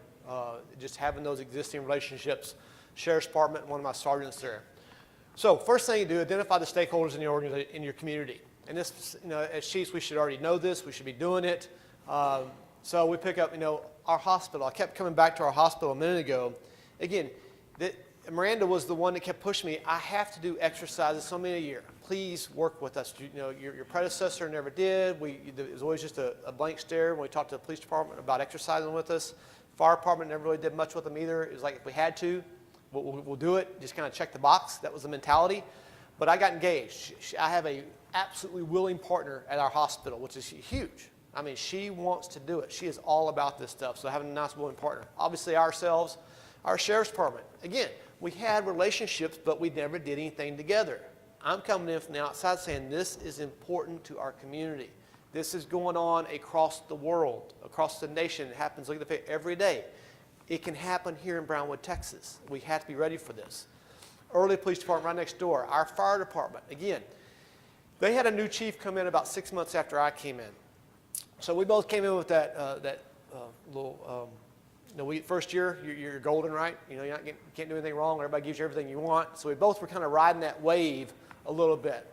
Just having those existing relationships. Sheriff's Department, one of my sergeants there. So first thing you do, identify the stakeholders in the organization, in your community. And this, as chiefs, we should already know this. We should be doing it. So we pick up, our hospital. I kept coming back to our hospital a minute ago. Again, Miranda was the one that kept pushing me. I have to do exercises so many a year. Please work with us. Your predecessor never did. It was always just a blank stare when we talked to the police department about exercising with us. Fire department never really did much with them either. It was like if we had to, we'll do it. Just kind of check the box. That was the mentality. But I got engaged. I have a absolutely willing partner at our hospital, which is huge. I mean, she wants to do it. She is all about this stuff. So having a nice willing partner. Obviously ourselves, our sheriff's department. Again, we had relationships, but we never did anything together. I'm coming in from the outside saying this is important to our community. This is going on across the world, across the nation. It happens every day. It can happen here in Brownwood, Texas. We have to be ready for this. Early police department right next door. Our fire department, again, they had a new chief come in about 6 months after I came in. So we both came in with that little, first year, you're golden, right? You can't do anything wrong. Everybody gives you everything you want. So we both were kind of riding that wave a little bit.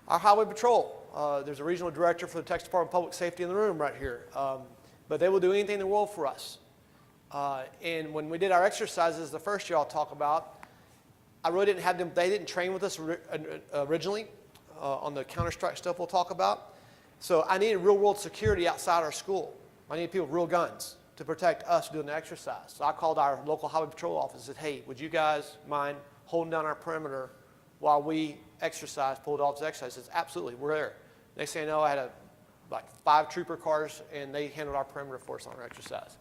Our highway patrol, there's a regional director for the Texas Department of Public Safety in the room right here. But they will do anything in the world for us. And when we did our exercises, the first year I'll talk about, I really didn't have them, they didn't train with us originally on the Counterstrike stuff we'll talk about. So I needed real world security outside our school. I needed people with real guns to protect us doing the exercise. So I called our local highway patrol office and said, hey, would you guys mind holding down our perimeter while we exercise, pulled off this exercise? He says, absolutely, we're there. Next thing I know, I had like 5 trooper cars, and they handled our perimeter for us on our exercise.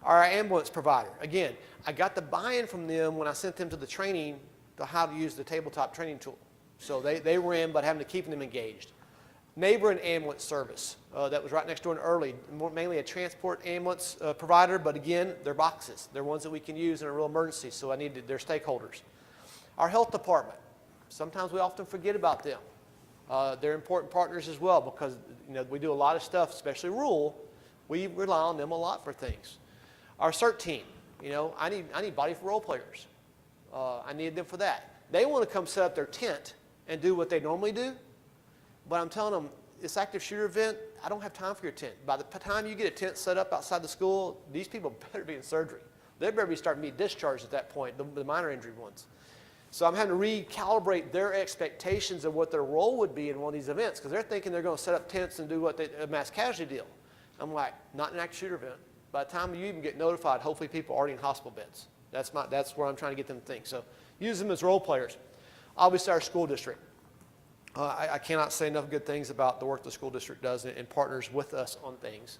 Our ambulance provider, again, I got the buy-in from them when I sent them to the training to how to use the tabletop training tool. So they were in, but having to keep them engaged. Neighboring ambulance service that was right next door and early, mainly a transport ambulance provider, but again, they're boxes. They're ones that we can use in a real emergency, so I needed their stakeholders. Our health department, sometimes we often forget about them. They're important partners as well because we do a lot of stuff, especially rural. We rely on them a lot for things. Our CERT team, I need body for role players. I needed them for that. They want to come set up their tent and do what they normally do, but I'm telling them, this active shooter event, I don't have time for your tent. By the time you get a tent set up outside the school, these people better be in surgery. They better be starting to be discharged at that point, the minor injury ones. So I'm having to recalibrate their expectations of what their role would be in one of these events because they're thinking they're going to set up tents and do a mass casualty deal. I'm like, not an active shooter event. By the time you even get notified, hopefully people are already in hospital beds. That's where I'm trying to get them to think. So use them as role players. Obviously, our school district. I cannot say enough good things about the work the school district does and partners with us on things.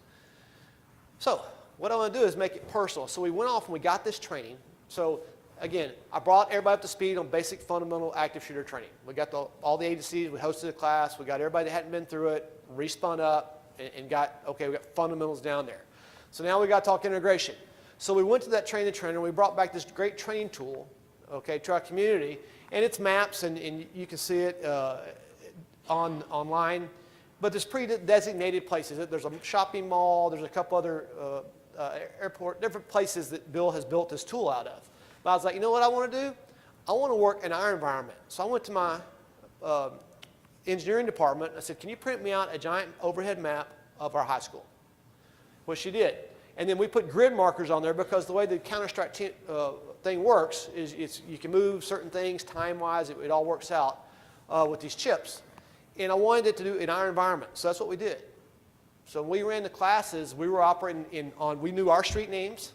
So what I want to do is make it personal. So we went off and we got this training. So again, I brought everybody up to speed on basic fundamental active shooter training. We got all the agencies, we hosted a class, we got everybody that hadn't been through it, respun up, and we got fundamentals down there. So now we got to talk integration. So we went to that training trainer, we brought back this great training tool, to our community, and it's maps, and you can see it online, but there's pre-designated places. There's a shopping mall, there's a couple other airport, different places that Bill has built this tool out of. But I was like, you know what I want to do? I want to work in our environment. So I went to my engineering department. I said, can you print me out a giant overhead map of our high school? Well, she did. And then we put grid markers on there because the way the Counterstrike thing works is you can move certain things time-wise. It all works out with these chips. And I wanted it to do in our environment. So that's what we did. So when we ran the classes, we were operating we knew our street names,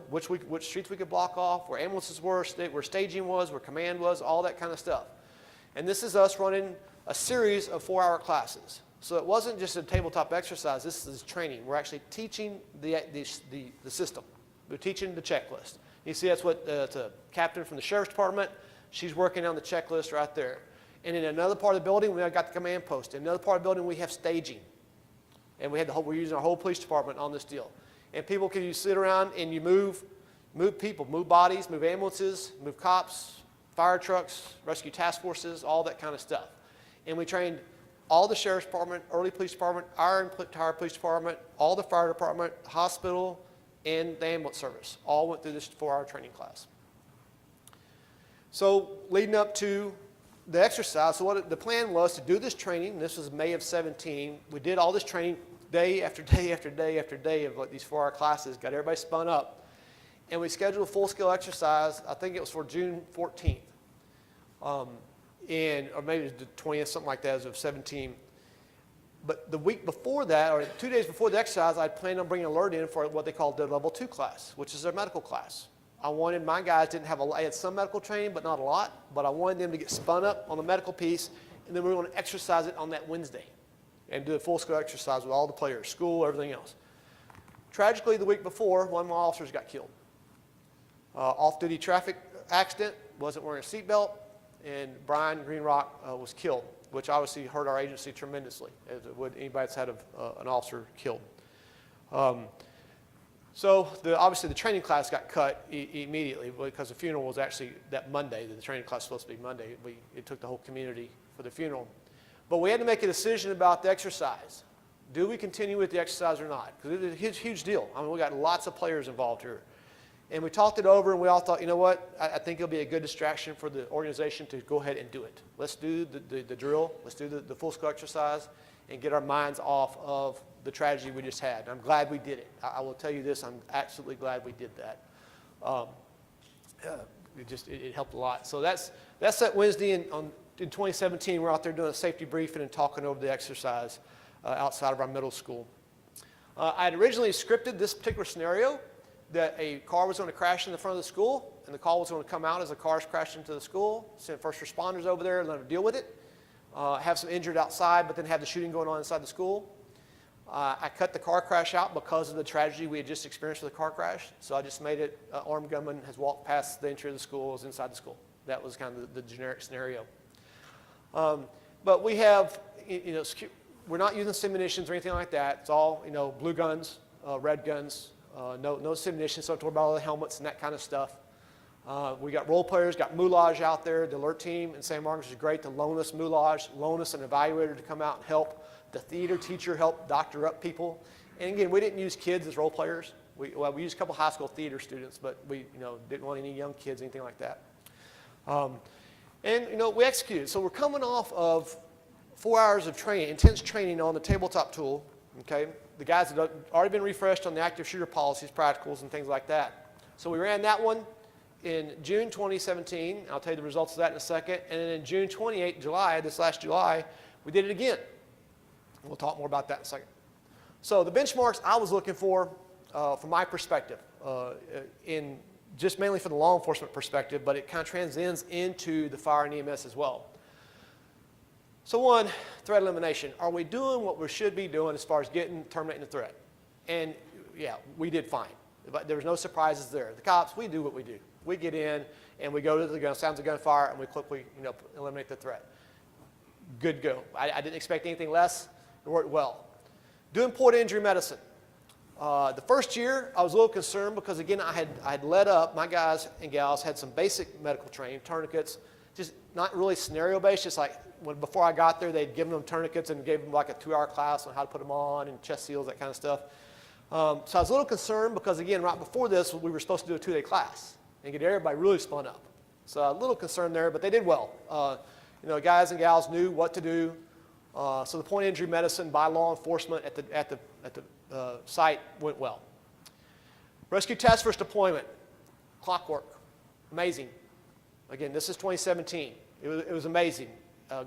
which streets we could block off, where ambulances were, where staging was, where command was, all that kind of stuff. And this is us running a series of 4-hour classes. So it wasn't just a tabletop exercise. This is training. We're actually teaching the system. We're teaching the checklist. You see that's what the captain from the sheriff's department, she's working on the checklist right there. And in another part of the building, we got the command post. In another part of the building, we have staging. And we're using our whole police department on this deal. And people can sit around and you move people, move bodies, move ambulances, move cops, fire trucks, rescue task forces, all that kind of stuff. And we trained all the sheriff's department, early police department, our entire police department, all the fire department, hospital, and the ambulance service. All went through this 4-hour training class. So leading up to the exercise, so the plan was to do this training. This was May of 17. We did all this training day after day after day after day of these 4-hour classes, got everybody spun up. And we scheduled a full-scale exercise, I think it was for June 14th. Or maybe it was the 20th, something like that, as of 17. But the week before that, or 2 days before the exercise, I planned on bringing an alert in for what they call the level 2 class, which is their medical class. I wanted my guys I had some medical training, but not a lot, but I wanted them to get spun up on the medical piece, and then we were going to exercise it on that Wednesday and do a full-scale exercise with all the players, school, everything else. Tragically, the week before, one of my officers got killed. Off-duty traffic accident, wasn't wearing a seatbelt, and Brian Greenrock was killed, which obviously hurt our agency tremendously, as it would anybody that's had an officer killed. So obviously the training class got cut immediately because the funeral was actually that Monday. The training class was supposed to be Monday. It took the whole community for the funeral. But we had to make a decision about the exercise. Do we continue with the exercise or not? Because it is a huge deal. I mean, we got lots of players involved here. And we talked it over, and we all thought, you know what? I think it'll be a good distraction for the organization to go ahead and do it. Let's do the drill. Let's do the full-scale exercise and get our minds off of the tragedy we just had. And I'm glad we did it. I will tell you this. I'm absolutely glad we did that. It helped a lot. So that's that Wednesday in 2017. We're out there doing a safety briefing and talking over the exercise outside of our middle school. I had originally scripted this particular scenario, that a car was going to crash in the front of the school, and the call was going to come out as the cars crashed into the school, send first responders over there and let them deal with it, have some injured outside, but then have the shooting going on inside the school. I cut the car crash out because of the tragedy we had just experienced with the car crash, so I just made it an armed gunman has walked past the entry of the school, is inside the school. That was kind of the generic scenario. But we have, we're not using simulations or anything like that. It's all, blue guns, red guns, no simulations, so don't worry about all the helmets and that kind of stuff. We got role players, got Moulage out there. The alert team in San Marcos is great to loan us Moulage, loan us an evaluator to come out and help. The theater teacher helped doctor up people. And again, we didn't use kids as role players. We used a couple high school theater students, but we didn't want any young kids, anything like that. We executed. So we're coming off of 4 hours of training, intense training on the tabletop tool. Okay, the guys had already been refreshed on the active shooter policies, practicals, and things like that. So we ran that one in June 2017. I'll tell you the results of that in a second. And then in June 28, this last July, we did it again. We'll talk more about that in a second. So the benchmarks I was looking for, from my perspective, in just mainly from the law enforcement perspective, but it kind of transcends into the fire and EMS as well. So one, threat elimination. Are we doing what we should be doing as far as terminating the threat? And yeah, we did fine. But there was no surprises there. The cops, we do what we do. We get in and we go to the gun, sounds of gunfire, and we quickly eliminate the threat. Good go. I didn't expect anything less. It worked well. Doing port injury medicine. The first year, I was a little concerned because, again, I had led up. My guys and gals had some basic medical training, tourniquets, just not really scenario-based, just like before I got there, they'd given them tourniquets and gave them like a 2-hour class on how to put them on and chest seals, that kind of stuff. So I was a little concerned because, again, right before this, we were supposed to do a 2-day class and get everybody really spun up. So a little concerned there, but they did well. Guys and gals knew what to do. So the point injury medicine by law enforcement at the site went well. Rescue task force deployment, clockwork, amazing. Again, this is 2017. It was amazing.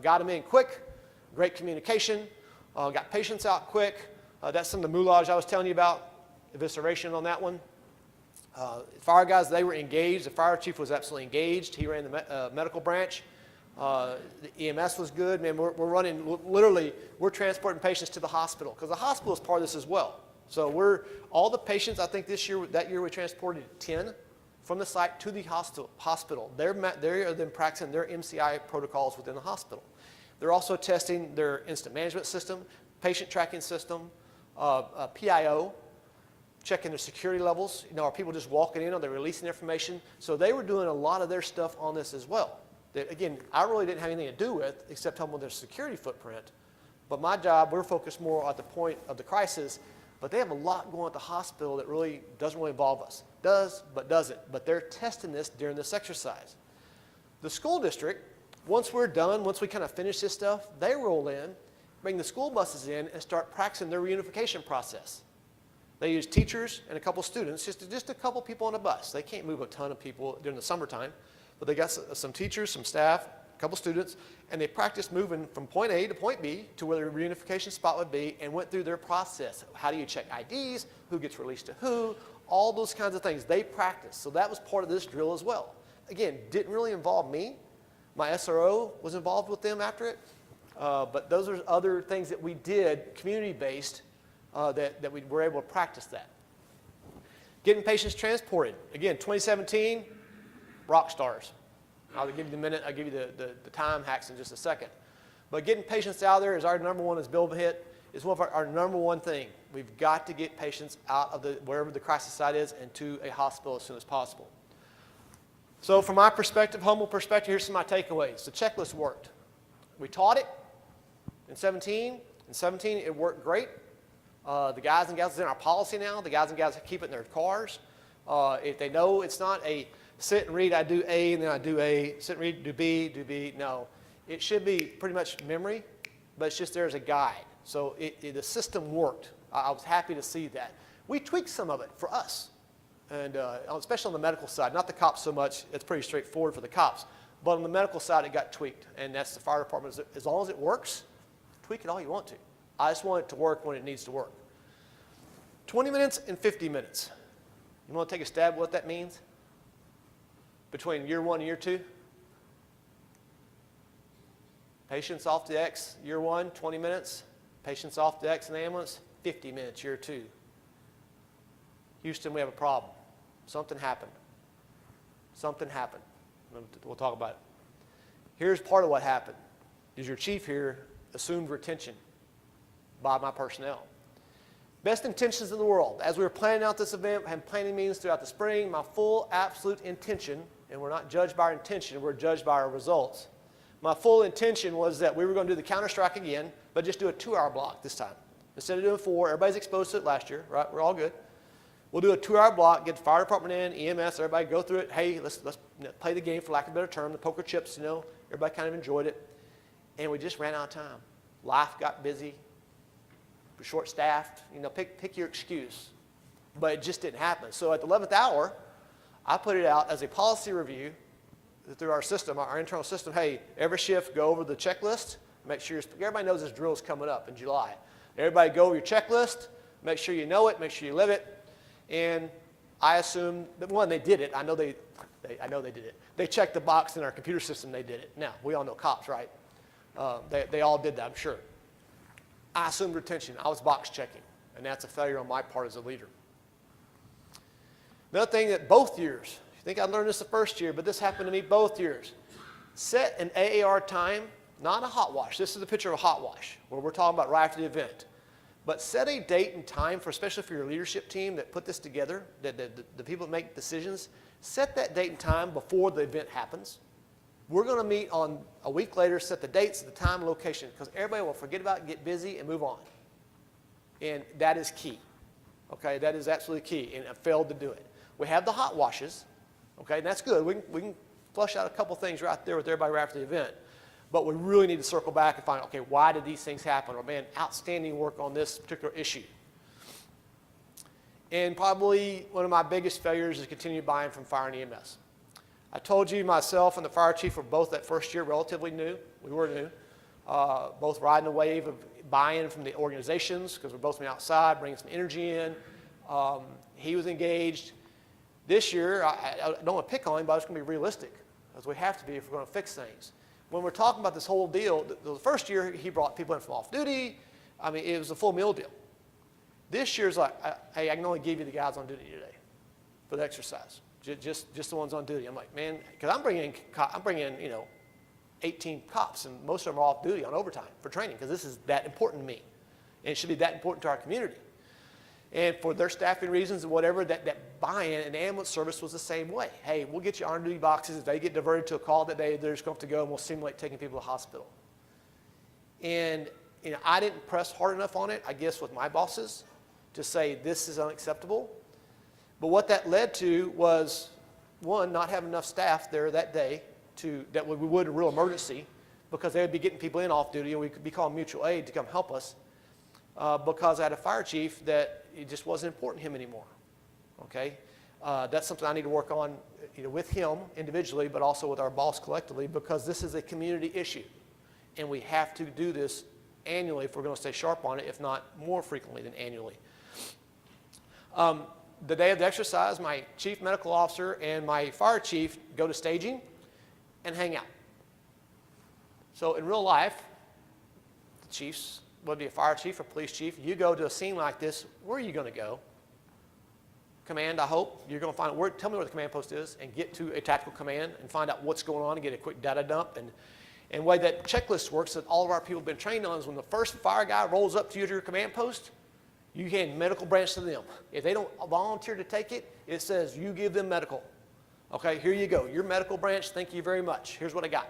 Got them in quick, great communication, got patients out quick. That's some of the Moulage I was telling you about, evisceration on that one. Fire guys, they were engaged. The fire chief was absolutely engaged. He ran the medical branch. The EMS was good. Man, we're running, literally, we're transporting patients to the hospital because the hospital is part of this as well. So all the patients, I think that year we transported 10 from the site to the hospital. They're then practicing their MCI protocols within the hospital. They're also testing their incident management system, patient tracking system, PIO, checking their security levels. Are people just walking in? Are they releasing information? So they were doing a lot of their stuff on this as well. That, again, I really didn't have anything to do with except help them with their security footprint. But my job, we're focused more at the point of the crisis. But they have a lot going at the hospital that really doesn't really involve us. Does, but doesn't. But they're testing this during this exercise. The school district, once we're done, once we kind of finish this stuff, they roll in, bring the school buses in, and start practicing their reunification process. They use teachers and a couple students, just a couple people on a bus. They can't move a ton of people during the summertime, but they got some teachers, some staff, a couple students, and they practiced moving from point A to point B to where the reunification spot would be and went through their process. How do you check IDs? Who gets released to who? All those kinds of things. They practiced. So that was part of this drill as well. Again, didn't really involve me. My SRO was involved with them after it. But those are other things that we did, community-based, that we were able to practice that. Getting patients transported. Again, 2017, rock stars. I'll give you the minute, I'll give you the time hacks in just a second. But getting patients out there is our number one, as Bill hit, is one of our number one thing. We've got to get patients out of wherever the crisis site is and to a hospital as soon as possible. So from my perspective, humble perspective, here's some of my takeaways. The checklist worked. We taught it in 17. In 17, it worked great. The guys and gals, it's in our policy now. The guys and gals keep it in their cars. If they know it's not a sit and read, I do A, and then I do A, sit and read, do B. No. It should be pretty much memory, but it's just there as a guide. So the system worked. I was happy to see that. We tweaked some of it for us, and especially on the medical side. Not the cops so much. It's pretty straightforward for the cops. But on the medical side, it got tweaked, and that's the fire department. As long as it works, tweak it all you want to. I just want it to work when it needs to work. 20 minutes and 50 minutes. You want to take a stab at what that means? Between year 1 and year 2? Patients off the X, year 1, 20 minutes. Patients off the X in the ambulance, 50 minutes, year 2. Houston, we have a problem. Something happened. Something happened. We'll talk about it. Here's part of what happened. Is your chief here assumed retention by my personnel. Best intentions in the world. As we were planning out this event, had planning meetings throughout the spring, my full absolute intention, and we're not judged by our intention, we're judged by our results. My full intention was that we were going to do the Counterstrike again, but just do a 2-hour block this time. Instead of doing 4, everybody's exposed to it last year, right? We're all good. We'll do a 2-hour block, get the fire department in, EMS, everybody go through it. Hey, let's play the game, for lack of a better term, the poker chips, everybody kind of enjoyed it. And we just ran out of time. Life got busy. We're short-staffed. Pick your excuse. But it just didn't happen. So at the 11th hour, I put it out as a policy review through our system, our internal system. Hey, every shift, go over the checklist. Make sure everybody knows this drill is coming up in July. Everybody go over your checklist. Make sure you know it. Make sure you live it. And I assume that, one, they did it. I know they did it. They checked the box in our computer system. They did it. Now, we all know cops, right? They all did that, I'm sure. I assumed retention. I was box checking, and that's a failure on my part as a leader. Another thing that both years, you think I learned this the first year, but this happened to me both years. Set an AAR time, not a hot wash. This is a picture of a hot wash, where we're talking about right after the event. But set a date and time, especially for your leadership team that put this together, the people that make decisions. Set that date and time before the event happens. We're going to meet on a week later, set the dates, the time, and location, because everybody will forget about it, get busy, and move on. And that is key. Okay, that is absolutely key, and I failed to do it. We have the hot washes. Okay, and that's good. We can flush out a couple things right there with everybody right after the event. But we really need to circle back and find, okay, why did these things happen? Or, man, outstanding work on this particular issue. And probably one of my biggest failures is continued buy-in from fire and EMS. I told you myself and the fire chief were both that first year relatively new. We were new. Both riding the wave of buy-in from the organizations because we're both from outside, bringing some energy in. He was engaged. This year, I don't want to pick on him, but it's going to be realistic, as we have to be if we're going to fix things. When we're talking about this whole deal, the first year he brought people in from off duty. I mean, it was a full meal deal. This year's like, hey, I can only give you the guys on duty today for the exercise. just the ones on duty. I'm like, man, because I'm bringing in, 18 cops, and most of them are off duty on overtime for training because this is that important to me, and it should be that important to our community. And for their staffing reasons and whatever, that buy-in and ambulance service was the same way. Hey, we'll get you on-duty boxes. If they get diverted to a call that day, they're just going to have to go, and we'll simulate taking people to the hospital. And I didn't press hard enough on it, I guess, with my bosses to say this is unacceptable. But what that led to was, one, not having enough staff there that day that we would in a real emergency, because they would be getting people in off duty, and we could be calling mutual aid to come help us, because I had a fire chief that it just wasn't important to him anymore. Okay, that's something I need to work on, with him individually, but also with our boss collectively, because this is a community issue, and we have to do this annually if we're going to stay sharp on it, if not more frequently than annually. The day of the exercise, my chief medical officer and my fire chief go to staging and hang out. So in real life, the chiefs, whether it be a fire chief or police chief, you go to a scene like this, where are you going to go? Command, I hope. You're going to find tell me where the command post is, and get to a tactical command and find out what's going on and get a quick data dump. And the way that checklist works that all of our people have been trained on is when the first fire guy rolls up to you at your command post, you hand medical branch to them. If they don't volunteer to take it, it says you give them medical. Okay, here you go. Your medical branch, thank you very much. Here's what I got.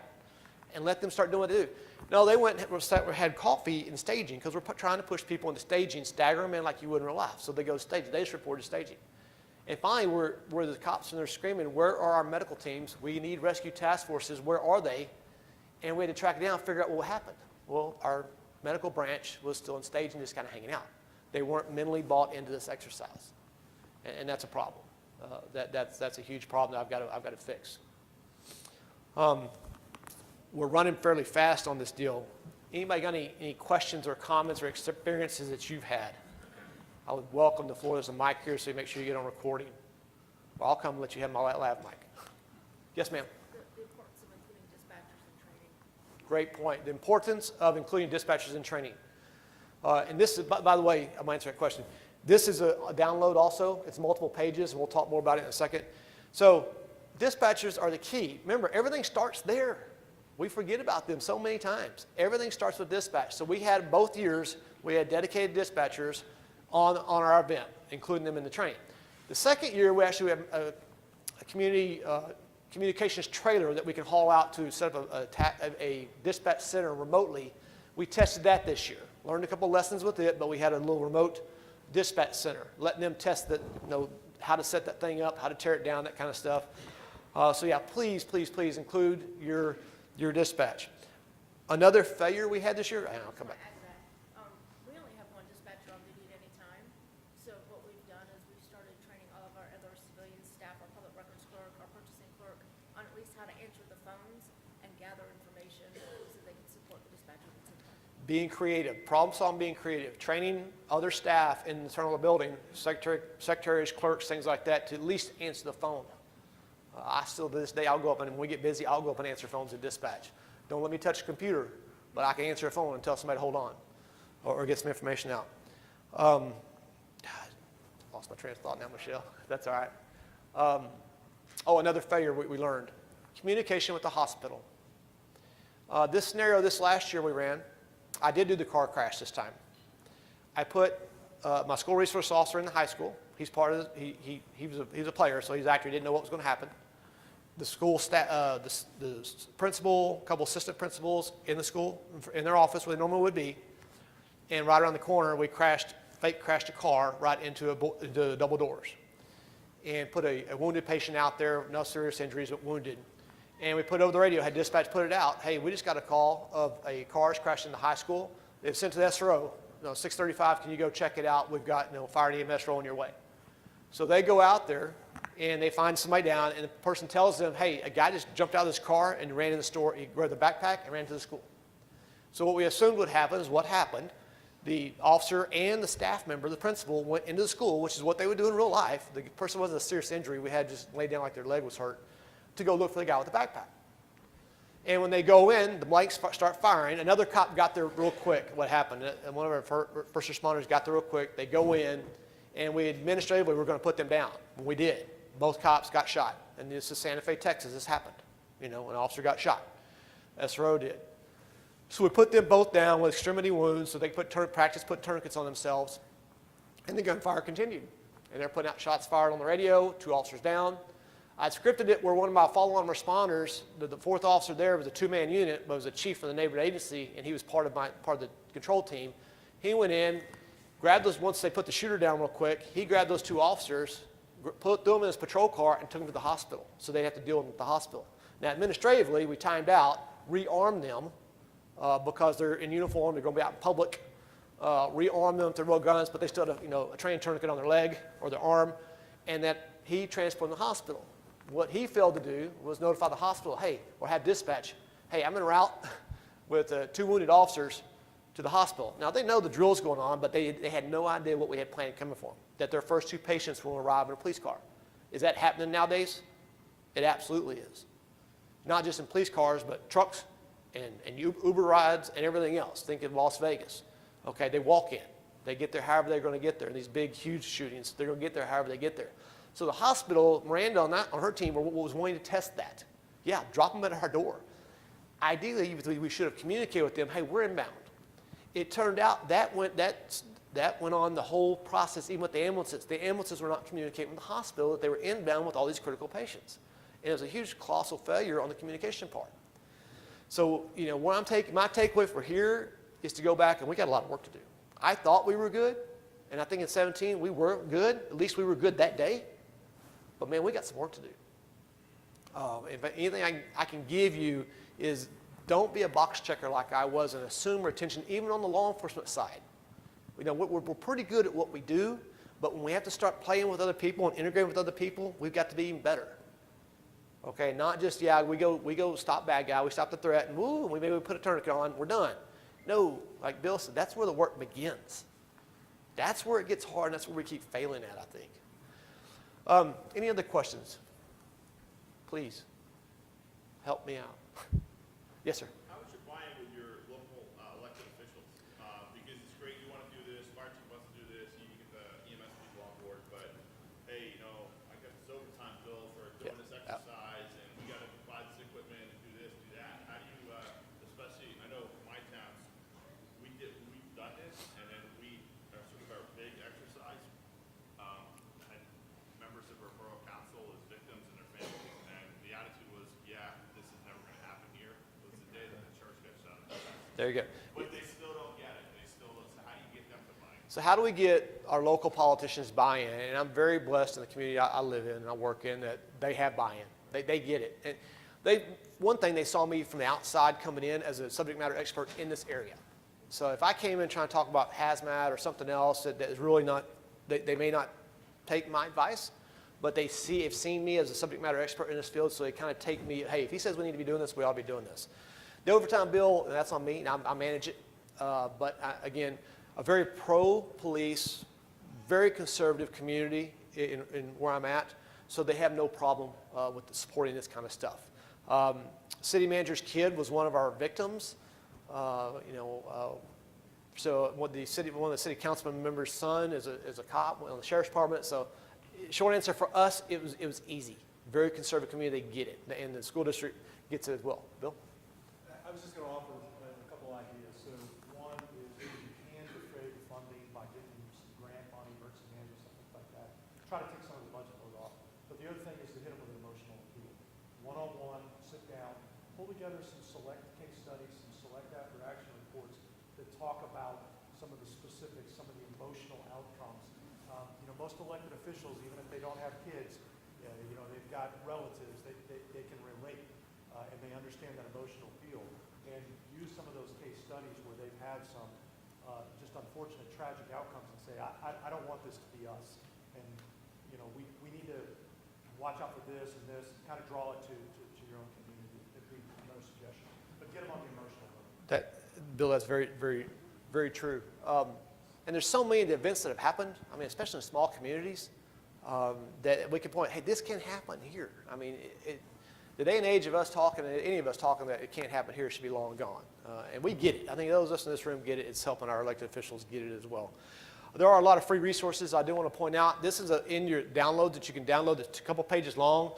And let them start doing what they do. No, they went and had coffee in staging because we're trying to push people into staging, stagger them in like you would in real life. So they go to staging. They just reported staging. And finally, we're the cops, and they're screaming, where are our medical teams? We need rescue task forces. Where are they? And we had to track it down and figure out what happened. Well, our medical branch was still in staging, just kind of hanging out. They weren't mentally bought into this exercise. And that's a problem. That's a huge problem that I've got to fix. We're running fairly fast on this deal. Anybody got any questions or comments or experiences that you've had? I would welcome the floor. There's a mic here, so you make sure you get on recording. Or I'll come and let you have my lav mic. Yes, ma'am. The importance of including dispatchers in training. Great point. The importance of including dispatchers in training. And this is, by the way, I'm answering that question. This is a download also. It's multiple pages, and we'll talk more about it in a second. So dispatchers are the key. Remember, everything starts there. We forget about them so many times. Everything starts with dispatch. So we had both years, we had dedicated dispatchers on our event, including them in the training. The second year, we actually have a community communications trailer that we can haul out to set up a dispatch center remotely. We tested that this year. Learned a couple lessons with it, but we had a little remote dispatch center, letting them test that, how to set that thing up, how to tear it down, that kind of stuff. So yeah, please, please, please include your dispatch. Another failure we had this year, and I'll come back. We only have one dispatcher on duty at any time. So what we've done is we've started training all of our other civilian staff, our public records clerk, our purchasing clerk, on at least how to answer the phones and gather information so they can support the dispatcher that's in town. Being creative, problem solving, being creative, training other staff in the internal building, secretaries, clerks, things like that, to at least answer the phone. I still, to this day, I'll go up, and when we get busy, I'll go up and answer phones at dispatch. Don't let me touch a computer, but I can answer a phone and tell somebody to hold on or get some information out. Lost my train of thought now, Michelle. That's all right. Another failure we learned. Communication with the hospital. This scenario, this last year we ran, I did do the car crash this time. I put my school resource officer in the high school. He's part of he was a player, so he's an actor. He didn't know what was going to happen. The school staff, the principal, a couple assistant principals in the school, in their office where they normally would be, and right around the corner we fake crashed a car right into double doors, and put a wounded patient out there, no serious injuries but wounded. And we put over the radio, had dispatch put it out. Hey, we just got a call of a car crashed in the high school. They've sent to the SRO. 635, can you go check it out? We've got fire and EMS rolling your way. So they go out there and they find somebody down, and the person tells them, hey, a guy just jumped out of this car and ran in the store. He grabbed the backpack and ran to the school. So what we assumed would happen is what happened. The officer and the staff member, the principal, went into the school, which is what they would do in real life. The person wasn't a serious injury. We had just laid down like their leg was hurt, to go look for the guy with the backpack. And when they go in, the blanks start firing. Another cop got there real quick. What happened? And one of our first responders got there real quick. They go in, and we administratively were going to put them down. We did. both cops got shot. And this is Santa Fe, Texas. This happened. An officer got shot. SRO did. So we put them both down with extremity wounds so they could practice put tourniquets on themselves. And the gunfire continued. And they're putting out shots fired on the radio, 2 officers down. I scripted it where one of my follow-on responders, the 4th officer there was a 2-man unit, but was a chief from the neighborhood agency, and he was part of the control team. He went in, grabbed those, once they put the shooter down real quick, he grabbed those 2 officers, threw them in his patrol car, and took them to the hospital. So they'd have to deal with them at the hospital. Now, administratively, we timed out, rearmed them, because they're in uniform, they're going to be out in public, rearm them with their real guns, but they still have a training tourniquet on their leg or their arm, and that he transported them to the hospital. What he failed to do was notify the hospital, hey, or have dispatch, hey, I'm en route with 2 wounded officers to the hospital. Now, they know the drill's going on, but they had no idea what we had planned coming for them, that their first 2 patients will arrive in a police car. Is that happening nowadays? It absolutely is. Not just in police cars, but trucks and Uber rides and everything else. Think of Las Vegas. Okay, they walk in. They get there however they're going to get there. In these big, huge shootings, they're going to get there however they get there. So the hospital, Miranda on her team was wanting to test that. Yeah, drop them at our door. Ideally, we should have communicated with them, hey, we're inbound. It turned out that went on the whole process, even with the ambulances. The ambulances were not communicating with the hospital that they were inbound with all these critical patients. And it was a huge colossal failure on the communication part. So, what my takeaway for here is to go back, and we got a lot of work to do. I thought we were good, and I think in 17 we were good. At least we were good that day. But man, we got some work to do. If anything I can give you is don't be a box checker like I was and assume retention, even on the law enforcement side. We're pretty good at what we do, but when we have to start playing with other people and integrating with other people, we've got to be even better. Okay, not just, we go stop bad guy, we stop the threat, and maybe we put a tourniquet on, we're done. No, like Bill said, that's where the work begins. That's where it gets hard, and that's where we keep failing at, I think. Any other questions? Please, help me out. Yes, sir. How is your buy-in with your local elected officials? Because it's great you want to do this, fire chief wants to do this, you get the EMS people on board, but hey, I got this overtime bill for doing this exercise, and we got to buy this equipment and do this, do that. How do you, especially, I know my towns, we've done this, and then we are sort of our big exercise. Had members of our borough council as victims and their families, and the attitude was, this is never going to happen here. It was the day that the church got shut down. There you go. But they still don't get it. So how do you get them to buy in? So how do we get our local politicians buy-in? And I'm very blessed in the community I live in and I work in that they have buy-in. They get it. And one thing, they saw me from the outside coming in as a subject matter expert in this area. So if I came in trying to talk about hazmat or something else that is really not, they may not take my advice, but they've seen me as a subject matter expert in this field, so they kind of take me, hey, if he says we need to be doing this, we ought to be doing this. The overtime bill, that's on me, and I manage it. Again, a very pro-police, very conservative community in where I'm at, so they have no problem with supporting this kind of stuff. City manager's kid was one of our victims. So one of the city councilman member's son is a cop on the sheriff's department. So short answer for us, it was easy. Very conservative community, they get it, and the school district gets it as well. Bill? I was just going to offer a couple ideas. So one is if you can defray the funding by getting some grant money, emergency management, something like that. Try to take some of the budget load off. But the other thing is to hit them with an emotional appeal. One-on-one, sit down, pull together some select case studies, some select after action reports that talk about some of the specifics, some of the emotional outcomes. Most elected officials, even if they don't have kids, they've got relatives, they can relate and they understand that emotional appeal. And use some of those case studies where they've had some just unfortunate, tragic outcomes and say, I don't want this to be us. And, we need to watch out for this and this, kind of draw it to your own community. That'd be another suggestion. But get them on the emotional level. Bill, that's very, very, very true. And there's so many of the events that have happened, especially in small communities, that we can point, hey, this can happen here. The day and age of us talking, any of us talking that it can't happen here should be long gone. And we get it. I think those of us in this room get it. It's helping our elected officials get it as well. There are a lot of free resources I do want to point out. This is in your download that you can download. It's a couple pages long.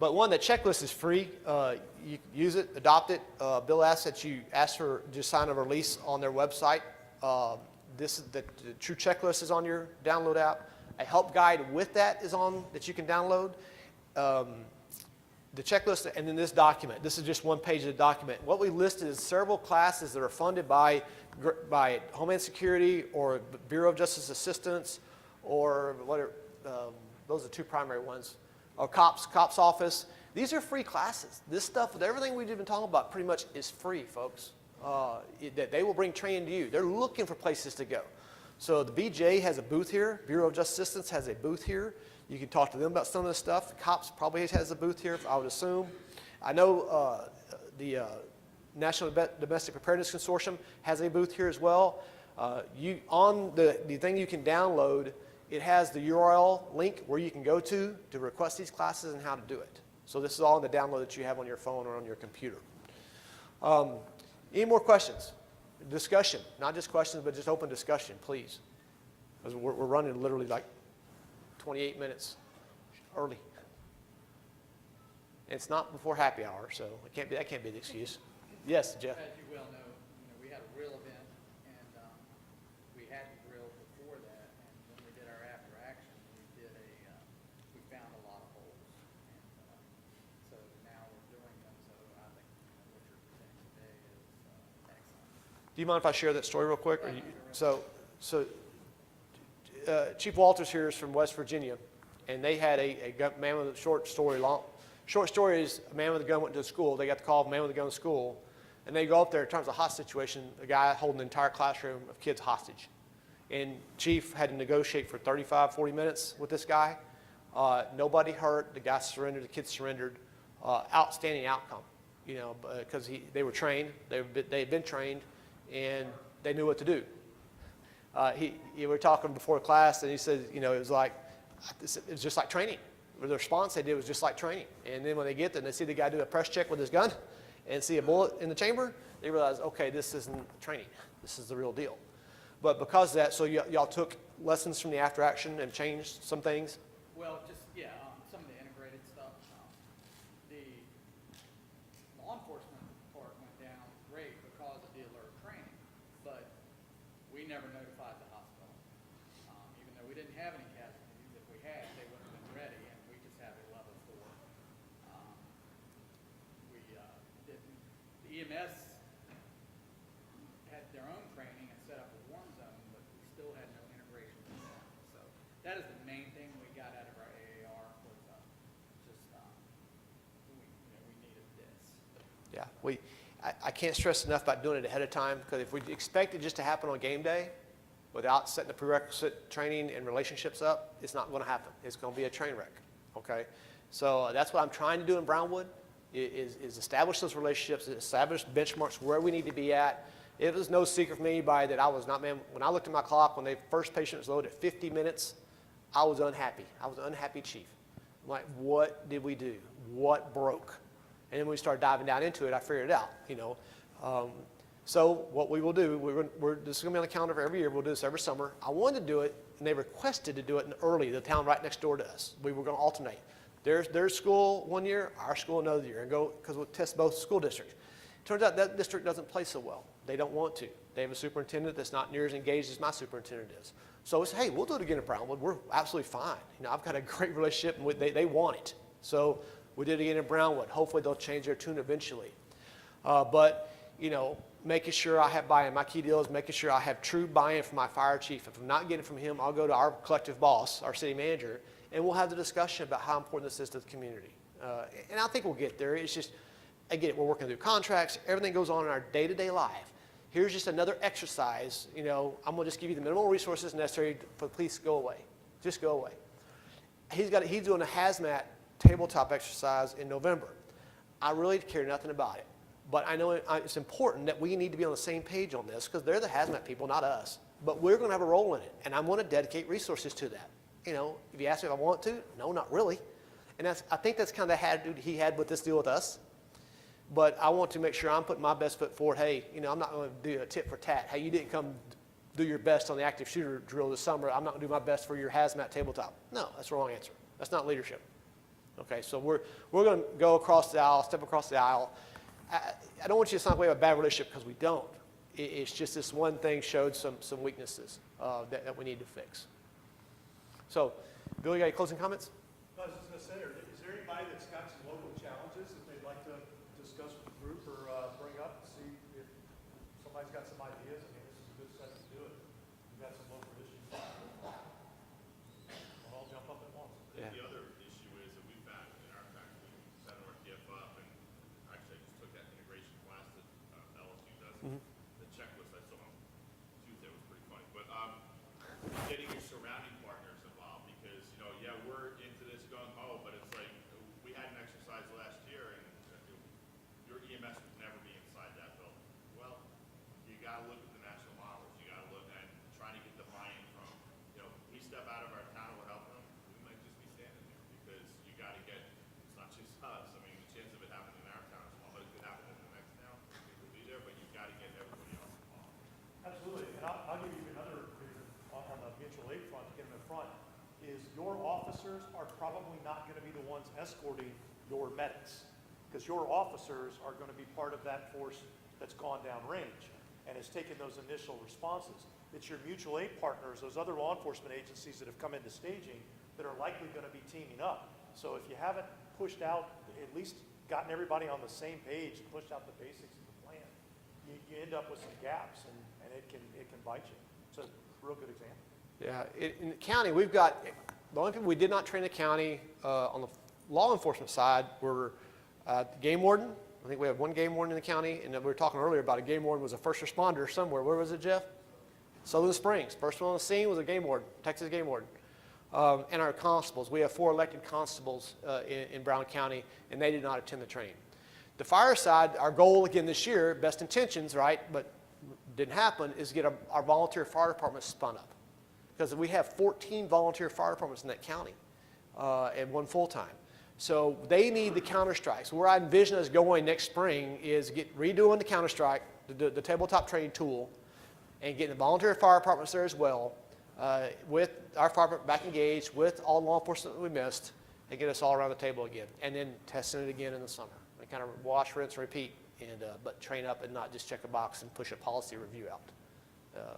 But one, the checklist is free. You can use it, adopt it. Bill asked that you ask for just sign a release on their website. This is the true checklist is on your download app. A help guide with that is on that you can download. The checklist and then this document. This is just one page of the document. What we listed is several classes that are funded by Homeland Security or Bureau of Justice Assistance or whatever. Those are two primary ones. Or COPS office. These are free classes. This stuff, with everything we've been talking about, pretty much is free, folks. They will bring training to you. They're looking for places to go. So the BJ has a booth here. Bureau of Justice Assistance has a booth here. You can talk to them about some of this stuff. The COPS probably has a booth here, I would assume. I know the National Domestic Preparedness Consortium has a booth here as well. On the thing you can download, it has the URL link where you can go to request these classes and how to do it. So this is all in the download that you have on your phone or on your computer. Any more questions? Discussion, not just questions, but just open discussion, please. Because we're running literally like 28 minutes early. It's not before happy hour, so that can't be the excuse. Yes, Jeff. As you well know, we had a grill event, and we had the grill before that, and when we did our after action, we found a lot of holes, and so now we're doing them. So I think what you're presenting today is excellent. Do you mind if I share that story real quick? Chief Walters here is from West Virginia, and they had a man with a short story is a man with a gun went to school. They got the call of a man with a gun to school, and they go up there in terms of a hostage situation, a guy holding an entire classroom of kids hostage. And Chief had to negotiate for 35, 40 minutes with this guy. Nobody hurt. The guy surrendered. The kids surrendered. Outstanding outcome, because they were trained. They had been trained, and they knew what to do. We were talking before class, and he said, it was just like training. The response they did was just like training. And then when they get there and they see the guy do a press check with his gun and see a bullet in the chamber, they realize, okay, this isn't training. This is the real deal. But because of that, so y'all took lessons from the after action and changed some things? Well, some of the integrated stuff. The law enforcement part went down great because of the alert training, but we never notified the hospital. Even though we didn't have any casualties, if we had, they would have been ready, and we just have a level 4. The EMS had their own training and set up a warm zone, but we still had no integration with them. So that is the main thing we got out of our AAR was we needed this. Yeah, I can't stress enough about doing it ahead of time, because if we expect it just to happen on game day without setting the prerequisite training and relationships up, it's not going to happen. It's going to be a train wreck, okay? So that's what I'm trying to do in Brownwood, is establish those relationships, establish benchmarks where we need to be at. It was no secret from anybody that I was not, when I looked at my clock, when the first patient was loaded at 50 minutes, I was unhappy. I was an unhappy chief. I'm like, what did we do? What broke? And then when we started diving down into it, I figured it out, So what we will do, this is going to be on the calendar for every year. We'll do this every summer. I wanted to do it, and they requested to do it in early, the town right next door to us. We were going to alternate. Their school one year, our school another year, and go, because we'll test both school districts. Turns out that district doesn't play so well. They don't want to. They have a superintendent that's not near as engaged as my superintendent is. So it's, hey, we'll do it again in Brownwood. We're absolutely fine. I've got a great relationship, and they want it. So we did it again in Brownwood. Hopefully they'll change their tune eventually. But making sure I have buy-in. My key deal is making sure I have true buy-in from my fire chief. If I'm not getting it from him, I'll go to our collective boss, our city manager, and we'll have the discussion about how important this is to the community. And I think we'll get there. It's just, again, we're working through contracts. Everything goes on in our day-to-day life. Here's just another exercise. I'm going to just give you the minimal resources necessary for the police to go away. Just go away. He's doing a hazmat tabletop exercise in November. I really care nothing about it. But I know it's important that we need to be on the same page on this, because they're the hazmat people, not us. But we're going to have a role in it, and I'm going to dedicate resources to that. If you ask me if I want to, no, not really. And I think that's kind of the attitude he had with this deal with us. But I want to make sure I'm putting my best foot forward. Hey, I'm not going to do a tit for tat. Hey, you didn't come do your best on the active shooter drill this summer. I'm not going to do my best for your hazmat tabletop. No, that's the wrong answer. That's not leadership. Okay, so we're going to go across the aisle, step across the aisle. I don't want you to sound like we have a bad relationship, because we don't. It's just this one thing showed some weaknesses that we need to fix. So, Bill, you got any closing comments? I was just going to say, is there anybody that's got some local challenges that they'd like to discuss with the group or bring up to see if somebody's got some ideas? I mean, this is a good set to do it. We've got some local issues. We'll all jump up at once. Yeah. The other issue is that we found in our factory, we set our TF up, and actually I just took that integration class that LSU does. The checklist I saw on Tuesday was pretty funny. But getting your surrounding partners involved, because, you know, yeah, we're into this going, oh, but it's like, we had an exercise last year, and your EMS would never be inside that building. Well, you got to look at the national models. You got to look at trying to get the buy-in from, you know, we step out of our town, we're helping them, we might just be standing there, because you got to get, it's not just us. I mean, the chance of it happening in our town is small, but it could happen in the next town. It could be there, but you've got to get everybody else involved. Absolutely, and I'll give you another reason on the mutual aid front, to get them in front, is your officers are probably not going to be the ones escorting your medics, because your officers are going to be part of that force that's gone down range and has taken those initial responses. It's your mutual aid partners, those other law enforcement agencies that have come into staging, that are likely going to be teaming up. So if you haven't pushed out, at least gotten everybody on the same page, pushed out the basics of the plan, you end up with some gaps, and it can bite you. It's a real good example. Yeah, in the county, we've got, the only people we did not train in the county on the law enforcement side were the game warden. I think we have one game warden in the county, and we were talking earlier about a game warden was a first responder somewhere. Where was it, Jeff? Sutherland Springs. First one on the scene was a game warden, Texas game warden. And our constables. We have 4 elected constables in Brown County, and they did not attend the training. The fire side, our goal again this year, best intentions, right, but didn't happen, is get our volunteer fire department spun up. Because we have 14 volunteer fire departments in that county and 1 full-time. So they need the Counterstrike. So where I envision us going next spring is redoing the Counterstrike, the tabletop training tool, and getting the volunteer fire departments there as well, with our fire department back engaged, with all law enforcement that we missed, and get us all around the table again. And then testing it again in the summer. And kind of wash, rinse, repeat, and but train up and not just check a box and push a policy review out.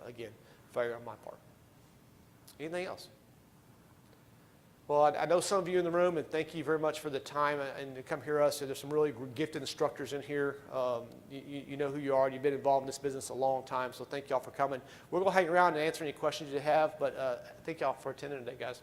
Again, failure on my part. Anything else? Well, I know some of you in the room, and thank you very much for the time and to come hear us. There's some really gifted instructors in here. You know who you are. You've been involved in this business a long time, so thank y'all for coming. We're going to hang around and answer any questions you have, but thank y'all for attending today, guys.